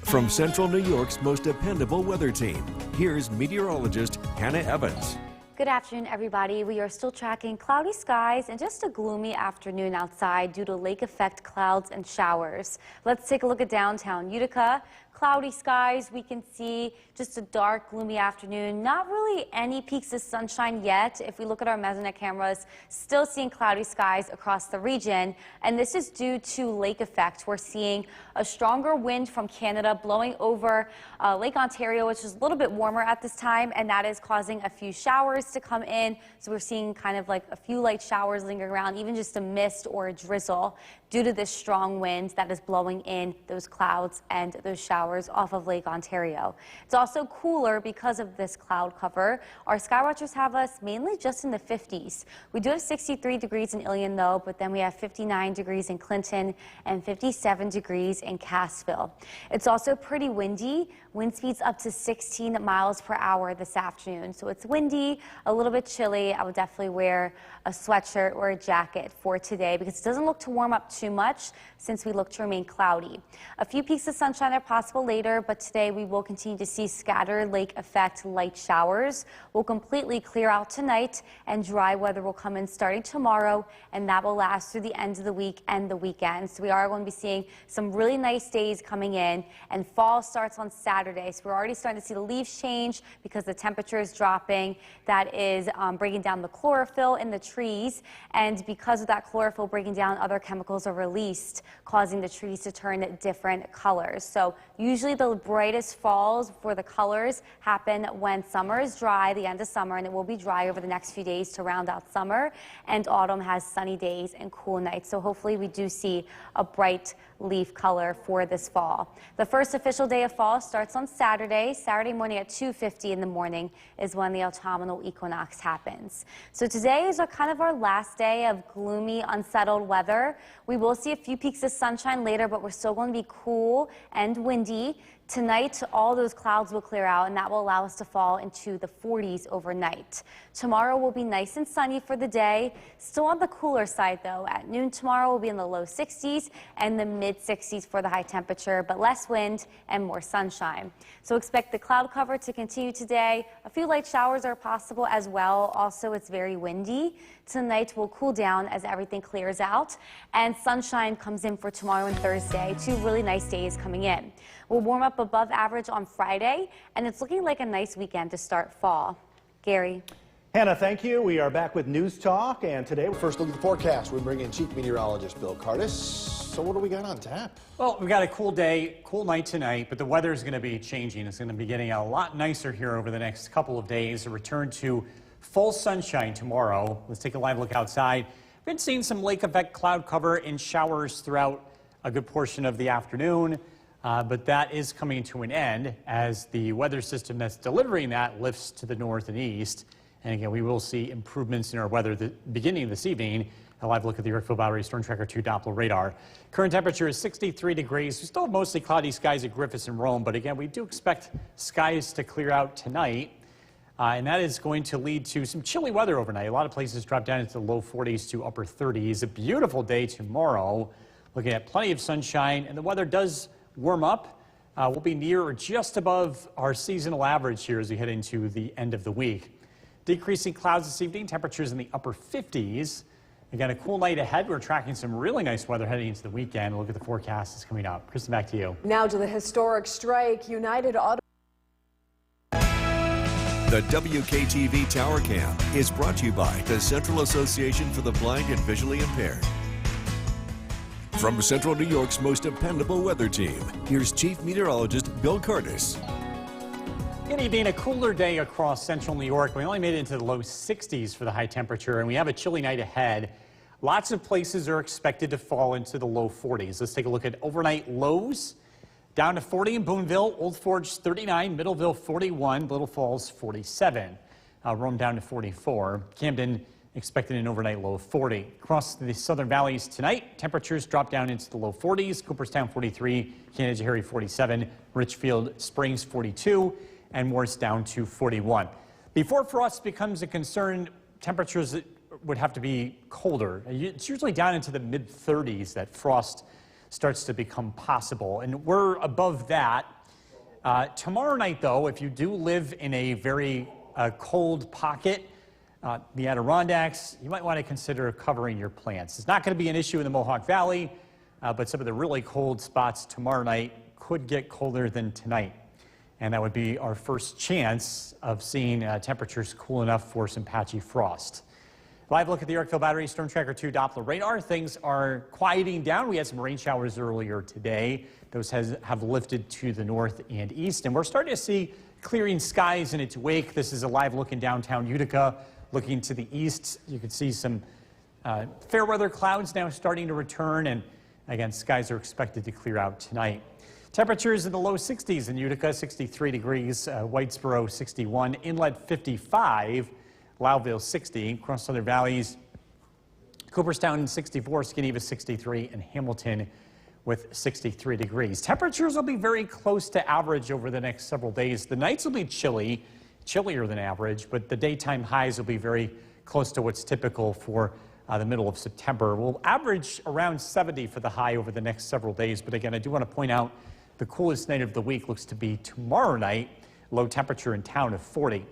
Speaker 3: From Central New York's most dependable weather team, here's meteorologist Hannah Evans.
Speaker 2: Good afternoon, everybody. We are still tracking cloudy skies and just a gloomy afternoon outside due to lake effect clouds and showers. Let's take a look at downtown Utica. Cloudy skies, we can see just a dark, gloomy afternoon. Not really any peaks of sunshine yet. If we look at our Mesonet cameras, still seeing cloudy skies across the region. And this is due to lake effect. We're seeing a stronger wind from Canada blowing over Lake Ontario, which is a little bit warmer at this time, and that is causing a few showers to come in. So we're seeing kind of like a few light showers lingering around, even just a mist or a drizzle due to this strong wind that is blowing in those clouds and those showers off of Lake Ontario. It's also cooler because of this cloud cover. Our sky watchers have us mainly just in the 50s. We do have 63 degrees in Ilion though, but then we have 59 degrees in Clinton and 57 degrees in Cassville. It's also pretty windy. Wind speeds up to 16 miles per hour this afternoon. So it's windy, a little bit chilly. I would definitely wear a sweatshirt or a jacket for today because it doesn't look to warm up too much since we look to remain cloudy. A few peaks of sunshine are possible later, but today we will continue to see scattered lake effect light showers. We'll completely clear out tonight and dry weather will come in starting tomorrow, and that will last through the end of the week and the weekend. So we are going to be seeing some really nice days coming in, and fall starts on Saturday. So we're already starting to see the leaves change because the temperature is dropping. That is breaking down the chlorophyll in the trees, and because of that chlorophyll breaking down, other chemicals are released, causing the trees to turn different colors. So usually the brightest falls for the colors happen when summer is dry, the end of summer, and it will be dry over the next few days to round out summer, and autumn has sunny days and cool nights. So hopefully we do see a bright leaf color for this fall. The first official day of fall starts on Saturday. Saturday morning at 2:50 in the morning is when the autumnal equinox happens. So today is kind of our last day of gloomy, unsettled weather. We will see a few peaks of sunshine later, but we're still going to be cool and windy. Tonight, all those clouds will clear out, and that will allow us to fall into the 40s overnight. Tomorrow will be nice and sunny for the day. Still on the cooler side, though. At noon tomorrow, we'll be in the low 60s and the mid 60s for the high temperature, but less wind and more sunshine. So expect the cloud cover to continue today. A few light showers are possible as well. Also, it's very windy. Tonight will cool down as everything clears out, and sunshine comes in for tomorrow and Thursday. 2 really nice days coming in. We'll warm up up above average on Friday, and it's looking like a nice weekend to start fall. Gary.
Speaker 1: Hannah, thank you. We are back with News Talk, and today
Speaker 4: First look at the forecast. We bring in Chief Meteorologist Bill Curtis. So what do we got on tap?
Speaker 5: Well, we've got a cool day, cool night tonight, but the weather is going to be changing. It's going to be getting a lot nicer here over the next couple of days. A return to full sunshine tomorrow. Let's take a live look outside. We've been seeing some lake effect cloud cover and showers throughout a good portion of the afternoon, but that is coming to an end as the weather system that's delivering that lifts to the north and east. And again, we will see improvements in our weather beginning this evening. A live look at the Yorkville Battery Storm Tracker 2 Doppler radar. Current temperature is 63 degrees. We still have mostly cloudy skies at Griffiths and Rome, but again, we do expect skies to clear out tonight. And that is going to lead to some chilly weather overnight. A lot of places drop down into the low 40s to upper 30s. A beautiful day tomorrow. Looking at plenty of sunshine, and the weather does warm up. We'll be near or just above our seasonal average here as we head into the end of the week. Decreasing clouds this evening, temperatures in the upper 50s. Again, a cool night ahead. We're tracking some really nice weather heading into the weekend. Look at the forecast that's coming up. Kristen, back to you.
Speaker 6: Now to the historic strike. United Auto.
Speaker 3: The WKTV Tower Cam is brought to you by the Central Association for the Blind and Visually Impaired. From Central New York's most dependable weather team, here's Chief Meteorologist Bill Curtis.
Speaker 5: Good evening. A cooler day across central New York. We only made it into the low 60s for the high temperature, and we have a chilly night ahead. Lots of places are expected to fall into the low 40s. Let's take a look at overnight lows. Down to 40 in Boonville, Old Forge 39, Middleville 41, Little Falls 47. Rome down to 44. Camden expected an overnight low of 40. Across the southern valleys tonight, temperatures drop down into the low 40s. Cooperstown 43, Canajoharie 47, Richfield Springs 42, and Morris down to 41. Before frost becomes a concern, temperatures would have to be colder. It's usually down into the mid-30s that frost starts to become possible, and we're above that. Tomorrow night, though, if you do live in a very cold pocket, the Adirondacks, you might want to consider covering your plants. It's not going to be an issue in the Mohawk Valley, but some of the really cold spots tomorrow night could get colder than tonight. And that would be our first chance of seeing temperatures cool enough for some patchy frost. Live look at the Yorkville Battery Storm Tracker 2 Doppler radar. Things are quieting down. We had some rain showers earlier today. Those have lifted to the north and east, and we're starting to see clearing skies in its wake. This is a live look in downtown Utica. Looking to the east, you can see some fair weather clouds now starting to return, and again, skies are expected to clear out tonight. Temperatures in the low 60s in Utica, 63 degrees, Whitesboro 61, Inlet 55, Loudville 60, across southern valleys, Cooperstown 64, Skineva 63, and Hamilton with 63 degrees. Temperatures will be very close to average over the next several days. The nights will be chillier than average, but the daytime highs will be very close to what's typical for the middle of September. We'll average around 70 for the high over the next several days, but again, I do want to point out the coolest night of the week looks to be tomorrow night, low temperature in town of 40.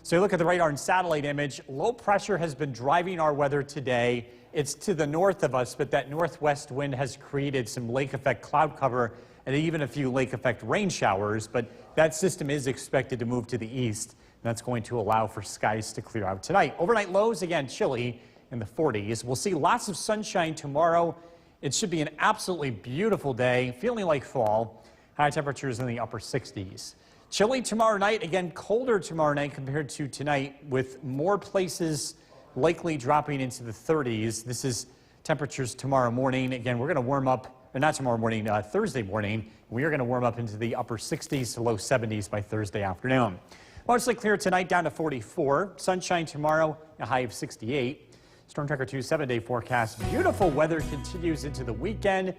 Speaker 5: So you look at the radar and satellite image, low pressure has been driving our weather today. It's to the north of us, but that northwest wind has created some lake effect cloud cover and even a few lake effect rain showers, but that system is expected to move to the east, and that's going to allow for skies to clear out tonight. Overnight lows, again, chilly in the 40s. We'll see lots of sunshine tomorrow. It should be an absolutely beautiful day, feeling like fall. High temperatures in the upper 60s. Chilly tomorrow night, again, colder tomorrow night compared to tonight, with more places likely dropping into the 30s. This is temperatures tomorrow morning. Again, we're going to warm up, or not tomorrow morning, Thursday morning. We are going to warm up into the upper 60s to low 70s by Thursday afternoon. Mostly clear tonight, down to 44. Sunshine tomorrow, a high of 68. Storm Tracker 2 7-day forecast. Beautiful weather continues into the weekend.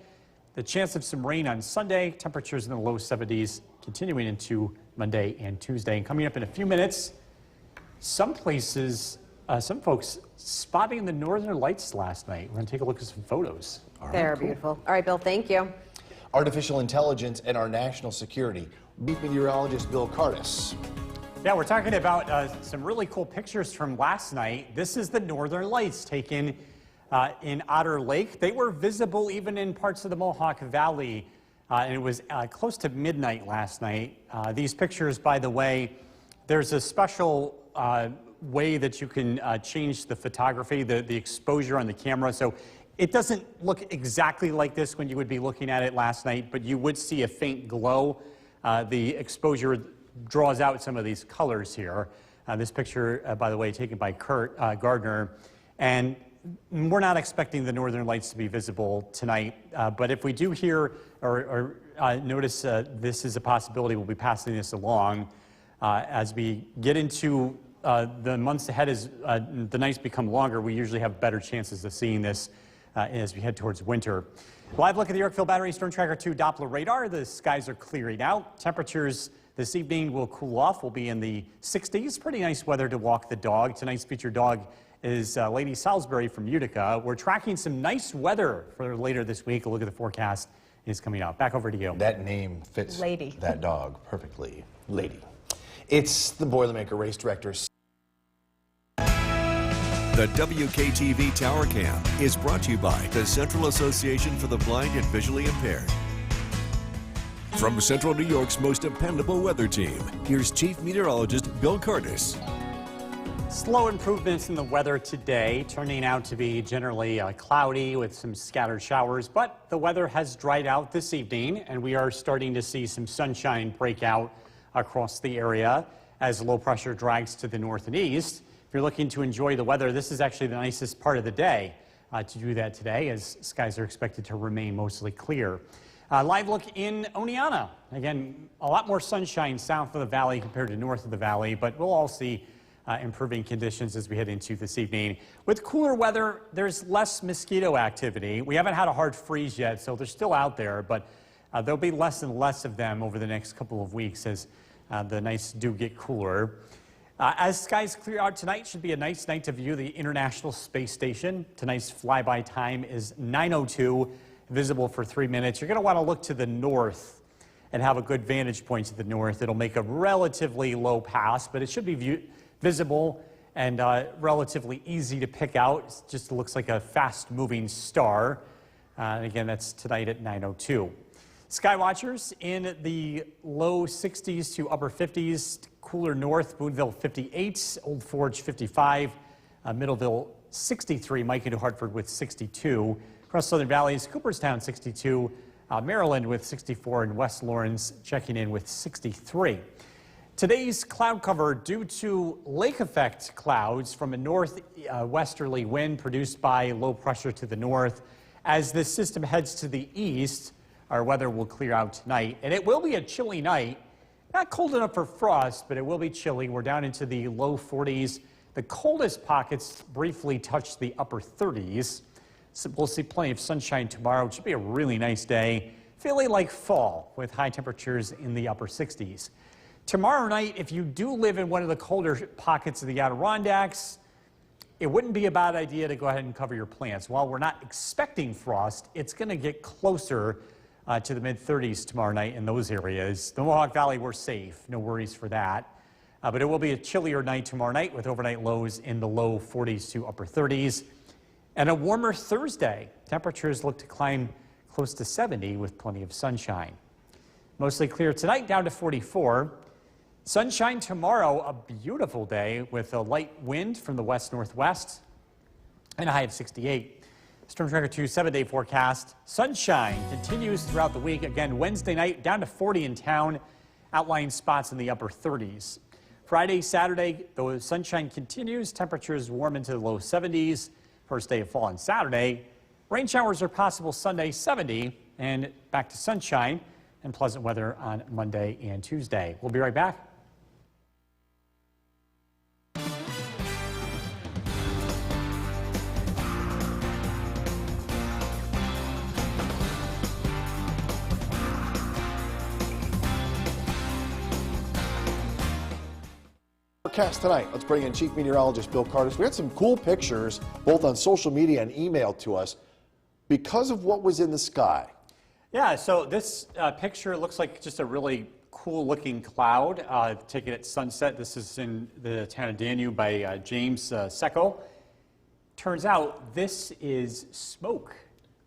Speaker 5: The chance of some rain on Sunday. Temperatures in the low 70s continuing into Monday and Tuesday. And coming up in a few minutes, some places, some folks spotting the northern lights last night. We're going to take a look at some photos.
Speaker 6: They're beautiful. All right, Bill, thank you.
Speaker 4: Artificial intelligence and our national security. Chief Meteorologist Bill Curtis.
Speaker 5: Yeah, we're talking about some really cool pictures from last night. This is the northern lights taken in Otter Lake. They were visible even in parts of the Mohawk Valley and it was close to midnight last night. These pictures, by the way, there's a special way that you can change the photography, the exposure on the camera. So it doesn't look exactly like this when you would be looking at it last night, but you would see a faint glow. The exposure draws out some of these colors here. This picture, by the way, taken by Kurt Gardner. And we're not expecting the northern lights to be visible tonight, but if we do hear or notice this is a possibility, we'll be passing this along. As we get into the months ahead, as the nights become longer, we usually have better chances of seeing this as we head towards winter. Live look at the Yorkville Battery Storm Tracker 2 Doppler radar. The skies are clearing out. Temperatures this evening will cool off. We'll be in the 60s. Pretty nice weather to walk the dog. Tonight's featured dog is Lady Salisbury from Utica. We're tracking some nice weather for later this week. A look at the forecast is coming out. Back over to you.
Speaker 4: That name fits
Speaker 6: Lady.
Speaker 4: that dog perfectly. Lady. It's the Boilermaker Race Director.
Speaker 3: The WKTV Tower Cam is brought to you by the Central Association for the Blind and Visually Impaired. From Central New York's most dependable weather team, here's Chief Meteorologist Bill Curtis.
Speaker 5: Slow improvements in the weather today, turning out to be generally cloudy with some scattered showers, but the weather has dried out this evening, and we are starting to see some sunshine break out across the area as low pressure drags to the north and east. If you're looking to enjoy the weather, this is actually the nicest part of the day to do that today, as skies are expected to remain mostly clear. Live look in Oneonta. Again, a lot more sunshine south of the valley compared to north of the valley, but we'll all see improving conditions as we head into this evening. With cooler weather, there's less mosquito activity. We haven't had a hard freeze yet, so they're still out there, but there'll be less and less of them over the next couple of weeks as the nights do get cooler. As skies clear out tonight, should be a nice night to view the International Space Station. Tonight's flyby time is 9:02, visible for 3 minutes. You're going to want to look to the north and have a good vantage point to the north. It'll make a relatively low pass, but it should be visible and relatively easy to pick out. It just looks like a fast-moving star. And again, that's tonight at 9:02. Sky watchers in the low 60s to upper 50s. Cooler north, Boonville 58, Old Forge 55, Middleville 63, Mike into Hartford with 62. Across Southern Valleys, Cooperstown 62, Maryland with 64, and West Lawrence checking in with 63. Today's cloud cover due to lake effect clouds from a northwesterly wind produced by low pressure to the north. As this system heads to the east, our weather will clear out tonight, and it will be a chilly night. Not cold enough for frost, but it will be chilly. We're down into the low 40s. The coldest pockets briefly touch the upper 30s. So we'll see plenty of sunshine tomorrow. It should be a really nice day, feeling like fall with high temperatures in the upper 60s. Tomorrow night, if you do live in one of the colder pockets of the Adirondacks, it wouldn't be a bad idea to go ahead and cover your plants. While we're not expecting frost, it's going to get closer to the mid-30s tomorrow night in those areas. The Mohawk Valley, we're safe. No worries for that. But it will be a chillier night tomorrow night with overnight lows in the low 40s to upper 30s. And a warmer Thursday. Temperatures look to climb close to 70 with plenty of sunshine. Mostly clear tonight, down to 44. Sunshine tomorrow, a beautiful day with a light wind from the west-northwest and a high of 68. Storm Tracker 2 7-day forecast. Sunshine continues throughout the week. Again, Wednesday night down to 40 in town. Outlying spots in the upper 30s. Friday, Saturday, the sunshine continues. Temperatures warm into the low 70s. First day of fall on Saturday. Rain showers are possible Sunday, 70, and back to sunshine and pleasant weather on Monday and Tuesday. We'll be right back.
Speaker 4: Forecast tonight. Let's bring in Chief Meteorologist Bill Curtis. We had some cool pictures both on social media and emailed to us because of what was in the sky.
Speaker 5: Yeah, so this picture looks like just a really cool looking cloud taken at sunset. This is in the town of Danube by James Secco. Turns out this is smoke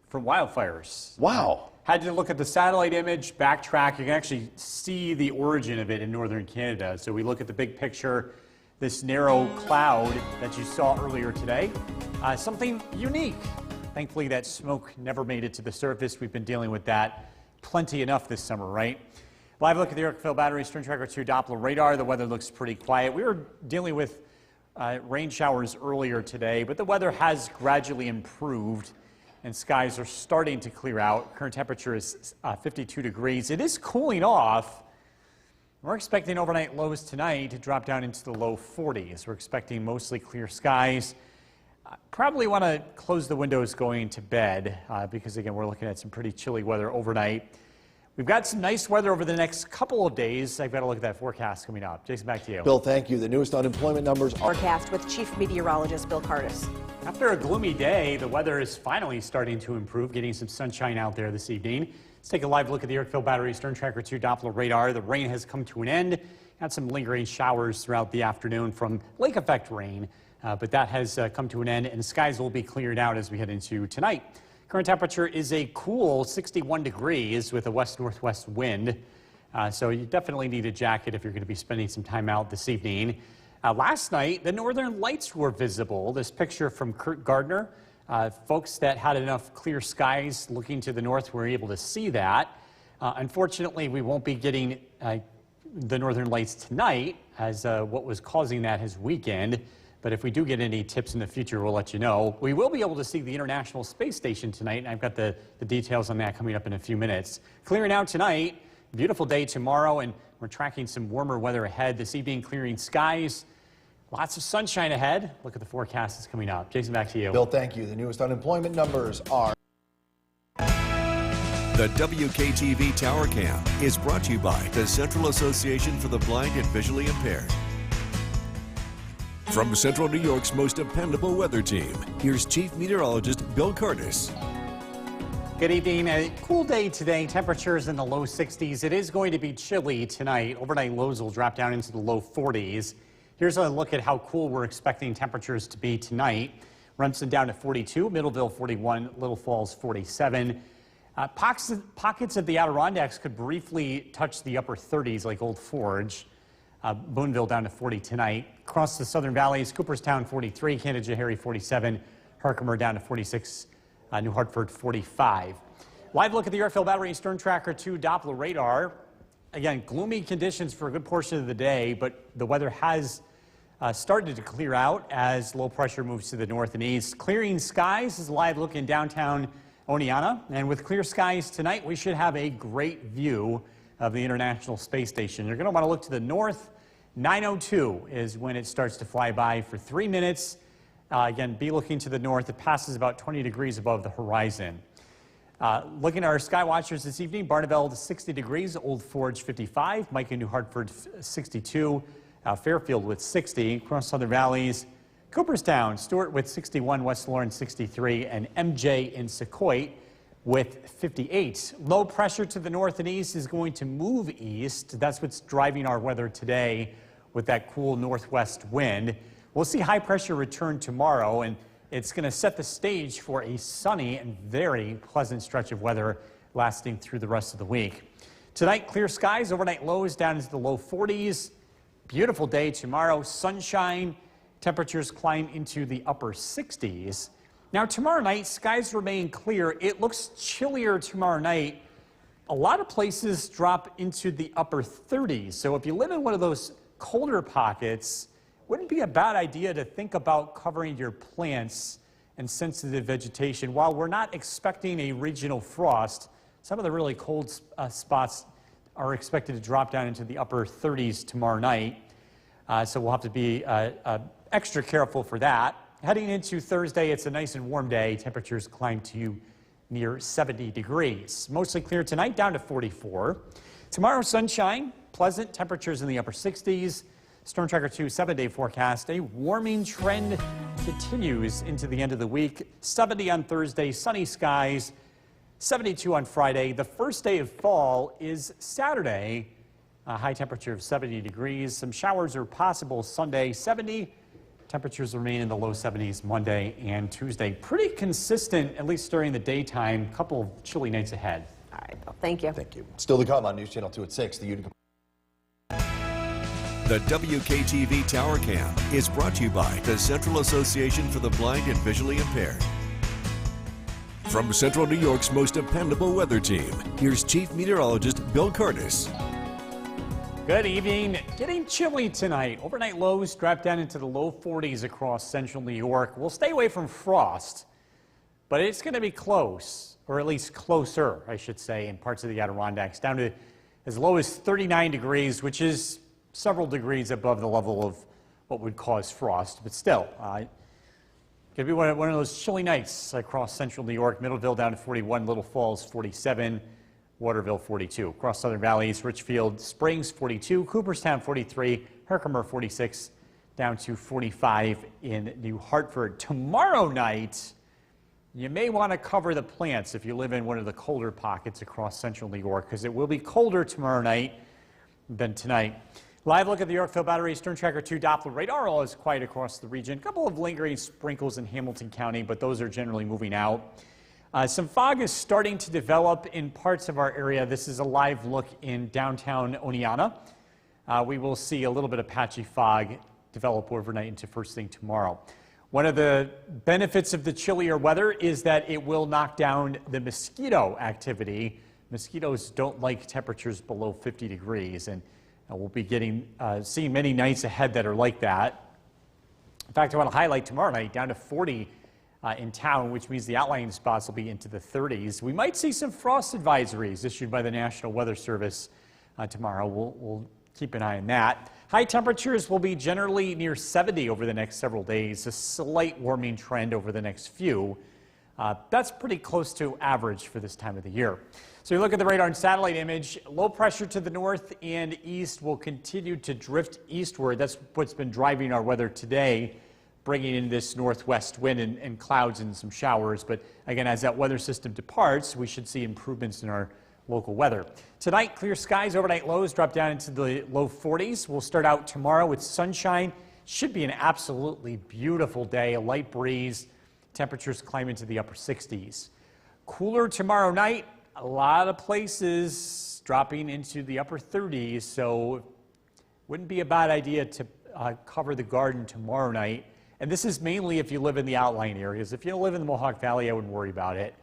Speaker 5: from wildfires.
Speaker 4: Wow.
Speaker 5: Had to look at the satellite image, backtrack. You can actually see the origin of it in northern Canada. So we look at the big picture, this narrow cloud that you saw earlier today, something unique. Thankfully, that smoke never made it to the surface. We've been dealing with that plenty enough this summer, right? Live look at the Yorkville Battery Stern Tracker 2 Doppler radar. The weather looks pretty quiet. We were dealing with rain showers earlier today, but the weather has gradually improved and skies are starting to clear out. Current temperature is 52 degrees. It is cooling off. We're expecting overnight lows tonight to drop down into the low 40s. We're expecting mostly clear skies. Probably want to close the windows going to bed because, again, we're looking at some pretty chilly weather overnight. We've got some nice weather over the next couple of days. I've got to look at that forecast coming up. Jason, back to you.
Speaker 4: Bill, thank you. The newest unemployment numbers are...
Speaker 6: Forecast with Chief Meteorologist Bill Curtis.
Speaker 5: After a gloomy day, the weather is finally starting to improve, getting some sunshine out there this evening. Let's take a live look at the Yorkville Battery Stern Tracker 2 Doppler radar. The rain has come to an end. Had some lingering showers throughout the afternoon from lake effect rain, but that has come to an end, and the skies will be cleared out as we head into tonight. Current temperature is a cool 61 degrees with a west-northwest wind, so you definitely need a jacket if you're going to be spending some time out this evening. Last night, the northern lights were visible. This picture from Kurt Gardner. Folks that had enough clear skies looking to the north were able to see that. Unfortunately, we won't be getting the northern lights tonight, as what was causing that is weakened. But if we do get any tips in the future, we'll let you know. We will be able to see the International Space Station tonight, and I've got the details on that coming up in a few minutes. Clearing out tonight, beautiful day tomorrow, and we're tracking some warmer weather ahead. This evening, clearing skies, lots of sunshine ahead. Look at the forecast that's coming up. Jason, back to you.
Speaker 4: Bill, thank you. The newest unemployment numbers are...
Speaker 3: The WKTV Tower Cam is brought to you by the Central Association for the Blind and Visually Impaired. From Central New York's most dependable weather team, here's Chief Meteorologist Bill Curtis.
Speaker 5: Good evening. A cool day today. Temperatures in the low 60s. It is going to be chilly tonight. Overnight lows will drop down into the low 40s. Here's a look at how cool we're expecting temperatures to be tonight. Rumson down to 42, Middleville 41, Little Falls 47. Pockets of the Adirondacks could briefly touch the upper 30s like Old Forge. Boonville down to 40 tonight. Across the southern valleys, Cooperstown 43, Canajoharie 47, Herkimer down to 46, New Hartford 45. Live look at the Yorkville Battery Stern Tracker 2 Doppler radar. Again, gloomy conditions for a good portion of the day, but the weather has started to clear out as low pressure moves to the north and east. Clearing skies is a live look in downtown Oneonta, and with clear skies tonight, we should have a great view of the International Space Station. You're going to want to look to the north. 9:02 is when it starts to fly by for 3 minutes. Again, be looking to the north. It passes about 20 degrees above the horizon. Looking at our sky watchers this evening, Barneveld 60 degrees, Old Forge 55, Micah, New Hartford 62, Fairfield with 60, across southern valleys, Cooperstown, Stewart with 61, West Lawrence 63, and MJ in Secoit with 58. Low pressure to the north and east is going to move east. That's what's driving our weather today with that cool northwest wind. We'll see high pressure return tomorrow, and it's going to set the stage for a sunny and very pleasant stretch of weather lasting through the rest of the week. Tonight, clear skies, overnight lows down into the low 40s. Beautiful day tomorrow, sunshine. Temperatures climb into the upper 60s. Now, tomorrow night, skies remain clear. It looks chillier tomorrow night. A lot of places drop into the upper 30s. So if you live in one of those colder pockets, wouldn't be a bad idea to think about covering your plants and sensitive vegetation. While we're not expecting a regional frost, some of the really cold spots are expected to drop down into the upper 30s tomorrow night. So we'll have to be extra careful for that. Heading into Thursday, it's a nice and warm day. Temperatures climb to near 70 degrees. Mostly clear tonight, down to 44. Tomorrow, sunshine, pleasant temperatures in the upper 60s. Stern Tracker 2 7-day forecast. A warming trend continues into the end of the week. 70 on Thursday, sunny skies. 72 on Friday. The first day of fall is Saturday. A high temperature of 70 degrees. Some showers are possible Sunday, 70. Temperatures remain in the low 70s Monday and Tuesday. Pretty consistent, at least during the daytime. Couple of chilly nights ahead.
Speaker 6: right, Bill. Thank you.
Speaker 4: Thank you. Still to come on News Channel 2 at 6. The Utica.
Speaker 3: The WKTV Tower Cam is brought to you by the Central Association for the Blind and Visually Impaired. From Central New York's most dependable weather team, here's Chief Meteorologist Bill Curtis.
Speaker 5: Good evening. Getting chilly tonight. Overnight lows drop down into the low 40s across central New York. We'll stay away from frost, but it's going to be close, or at least closer, I should say, in parts of the Adirondacks, down to as low as 39 degrees, which is several degrees above the level of what would cause frost. But still, going to be one of those chilly nights across central New York. Middleville down to 41, Little Falls 47, Waterville 42. Across Southern Valleys, Richfield Springs 42, Cooperstown 43, Herkimer 46, down to 45 in New Hartford. Tomorrow night, you may want to cover the plants if you live in one of the colder pockets across central New York, because it will be colder tomorrow night than tonight. Live look at the Yorkville Battery Storm Tracker 2 Doppler radar. All is quiet across the region. A couple of lingering sprinkles in Hamilton County, but those are generally moving out. Some fog is starting to develop in parts of our area. This is a live look in downtown Oneonta. We will see a little bit of patchy fog develop overnight into first thing tomorrow. One of the benefits of the chillier weather is that it will knock down the mosquito activity. Mosquitoes don't like temperatures below 50 degrees, and we'll be seeing many nights ahead that are like that. In fact, I want to highlight tomorrow night down to 40 in town, which means the outlying spots will be into the 30s. We might see some frost advisories issued by the National Weather Service tomorrow. We'll keep an eye on that. High temperatures will be generally near 70 over the next several days, a slight warming trend over the next few. That's pretty close to average for this time of the year. So you look at the radar and satellite image, low pressure to the north and east will continue to drift eastward. That's what's been driving our weather today, bringing in this northwest wind and clouds and some showers. But again, as that weather system departs, we should see improvements in our local weather. Tonight, clear skies, overnight lows drop down into the low 40s. We'll start out tomorrow with sunshine. Should be an absolutely beautiful day, a light breeze. Temperatures climb into the upper 60s. Cooler tomorrow night. A lot of places dropping into the upper 30s, so wouldn't be a bad idea to cover the garden tomorrow night. And this is mainly if you live in the outlying areas. If you live in the Mohawk Valley, I wouldn't worry about it.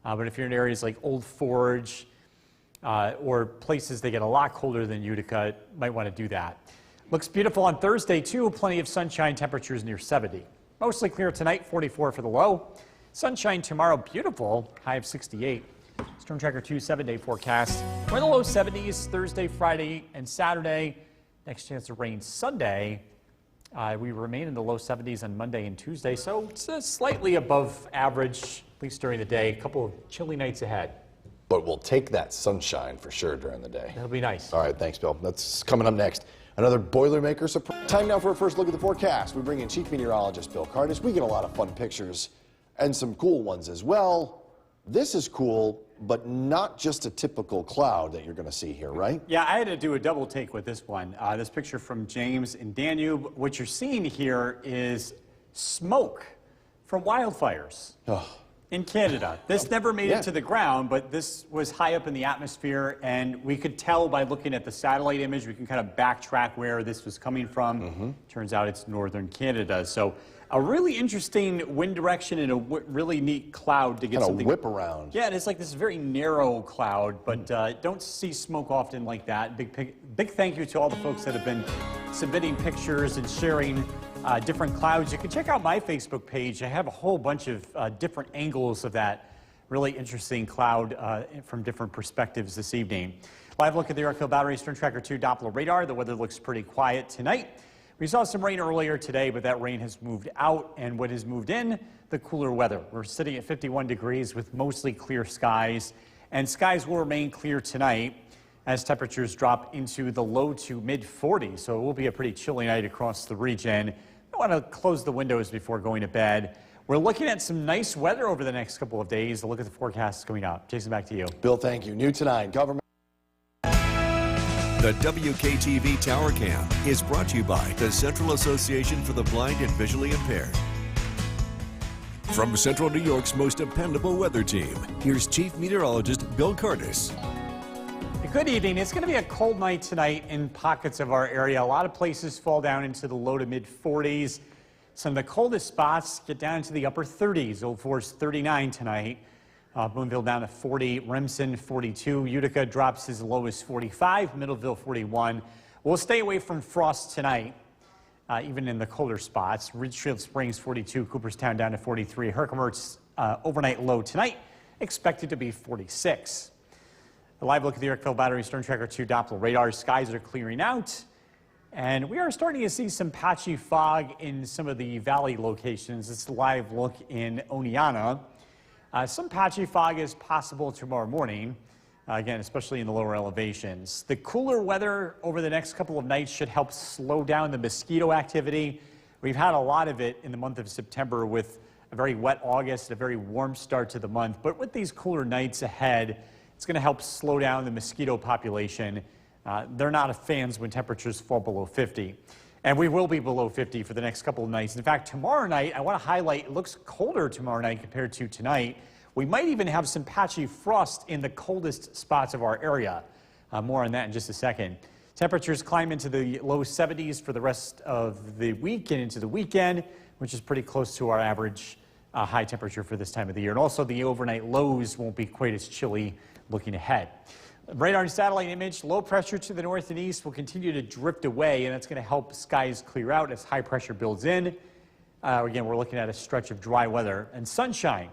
Speaker 5: But if you're in areas like Old Forge or places that get a lot colder than Utica, might want to do that. Looks beautiful on Thursday, too. Plenty of sunshine, temperatures near 70. Mostly clear tonight, 44 for the low. Sunshine tomorrow, beautiful, high of 68. Storm Tracker 2 7-day forecast. We're in the low 70s Thursday, Friday, and Saturday. Next chance of rain Sunday. We remain in the low 70s on Monday and Tuesday, so it's slightly above average, at least during the day. A couple of chilly nights ahead.
Speaker 4: But we'll take that sunshine for sure during the day.
Speaker 5: That'll be nice.
Speaker 4: All right, thanks, Bill. That's coming up next. Another Boilermaker surprise. Time now for a first look at the forecast. We bring in Chief Meteorologist Bill Curtis. We get a lot of fun pictures and some cool ones as well. This is cool, but not just a typical cloud that you're going to see here, right?
Speaker 5: Yeah, I had to do a double take with this one. This picture from James in Danube. What you're seeing here is smoke from wildfires in Canada. This never made it to the ground, but this was high up in the atmosphere, and we could tell by looking at the satellite image, we can kind of backtrack where this was coming from. Turns out it's northern Canada. So a really interesting wind direction and a really neat cloud to get
Speaker 4: Kind of
Speaker 5: something.
Speaker 4: whip around.
Speaker 5: Yeah, and it's like this very narrow cloud, but don't see smoke often like that. Big thank you to all the folks that have been submitting pictures and sharing different clouds. You can check out my Facebook page. I have a whole bunch of different angles of that really interesting cloud from different perspectives this evening. Live look at the Yorkville Battery Storm Tracker 2 Doppler radar. The weather looks pretty quiet tonight. We saw some rain earlier today, but that rain has moved out, and what has moved in, the cooler weather. We're sitting at 51 degrees with mostly clear skies, and skies will remain clear tonight as temperatures drop into the low to mid 40s, so it will be a pretty chilly night across the region. I want to close the windows before going to bed. We're looking at some nice weather over the next couple of days. A look at the forecast coming up. Jason, back to you.
Speaker 4: Bill, thank you. New tonight, government.
Speaker 3: The WKTV Tower Cam is brought to you by the Central Association for the Blind and Visually Impaired. From Central New York's most dependable weather team, here's Chief Meteorologist Bill Curtis.
Speaker 5: Good evening. It's going to be a cold night tonight in pockets of our area. A lot of places fall down into the low to mid 40s. Some of the coldest spots get down into the upper 30s. Old Forest 39 tonight. Boonville down to 40. Remsen 42. Utica drops as low as 45. Middleville 41. We'll stay away from frost tonight, even in the colder spots. Ridgefield Springs 42. Cooperstown down to 43. Herkimer's overnight low tonight expected to be 46. A live look at the Yorkville Battery Storm Tracker 2 Doppler radar. Skies are clearing out, and we are starting to see some patchy fog in some of the valley locations. It's a live look in Oneonta. Some patchy fog is possible tomorrow morning, again, especially in the lower elevations. The cooler weather over the next couple of nights should help slow down the mosquito activity. We've had a lot of it in the month of September with a very wet August, a very warm start to the month. But with these cooler nights ahead, it's going to help slow down the mosquito population. They're not fans when temperatures fall below 50. And we will be below 50 for the next couple of nights. In fact, tomorrow night, I want to highlight, it looks colder tomorrow night compared to tonight. We might even have some patchy frost in the coldest spots of our area. More on that in just a second. Temperatures climb into the low 70s for the rest of the week and into the weekend, which is pretty close to our average high temperature for this time of the year. And also the overnight lows won't be quite as chilly looking ahead. Radar and satellite image, low pressure to the north and east will continue to drift away, and that's going to help skies clear out as high pressure builds in. Again, we're looking at a stretch of dry weather and sunshine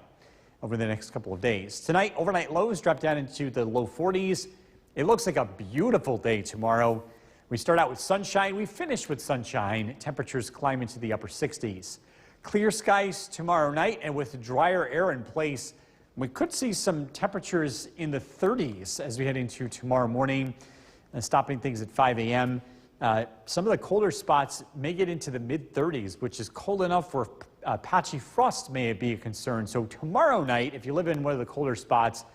Speaker 5: over the next couple of days. Tonight, overnight lows drop down into the low 40s. It looks like a beautiful day tomorrow. We start out with sunshine. We finish with sunshine. Temperatures climb into the upper 60s. Clear skies tomorrow night, and with drier air in place, we could see some temperatures in the 30s as we head into tomorrow morning, stopping things at 5 a.m. Some of the colder spots may get into the mid-30s, which is cold enough where patchy frost may be a concern. So tomorrow night, if you live in one of the colder spots,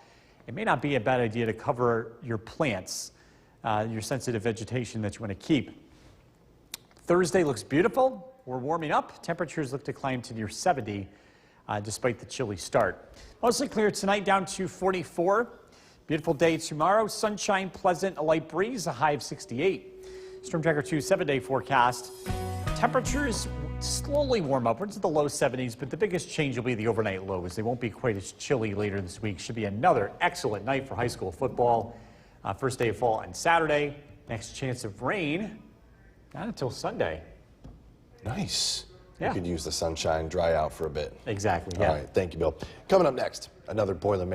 Speaker 5: it may not be a bad idea to cover your plants, your sensitive vegetation that you want to keep. Thursday looks beautiful. We're warming up. Temperatures look to climb to near 70. Despite the chilly start. Mostly clear tonight, down to 44. Beautiful day tomorrow. Sunshine, pleasant, a light breeze, a high of 68. Storm Tracker 2 7-day forecast. Temperatures slowly warm upwards to the low 70s, but the biggest change will be the overnight lows. They won't be quite as chilly later this week. Should be another excellent night for high school football. First day of fall on Saturday. Next chance of rain, not until Sunday.
Speaker 4: Nice.
Speaker 5: Yeah.
Speaker 4: You could use the sunshine, dry out for a bit.
Speaker 5: Exactly, yeah.
Speaker 4: All right, thank you, Bill. Coming up next, another Boilermaker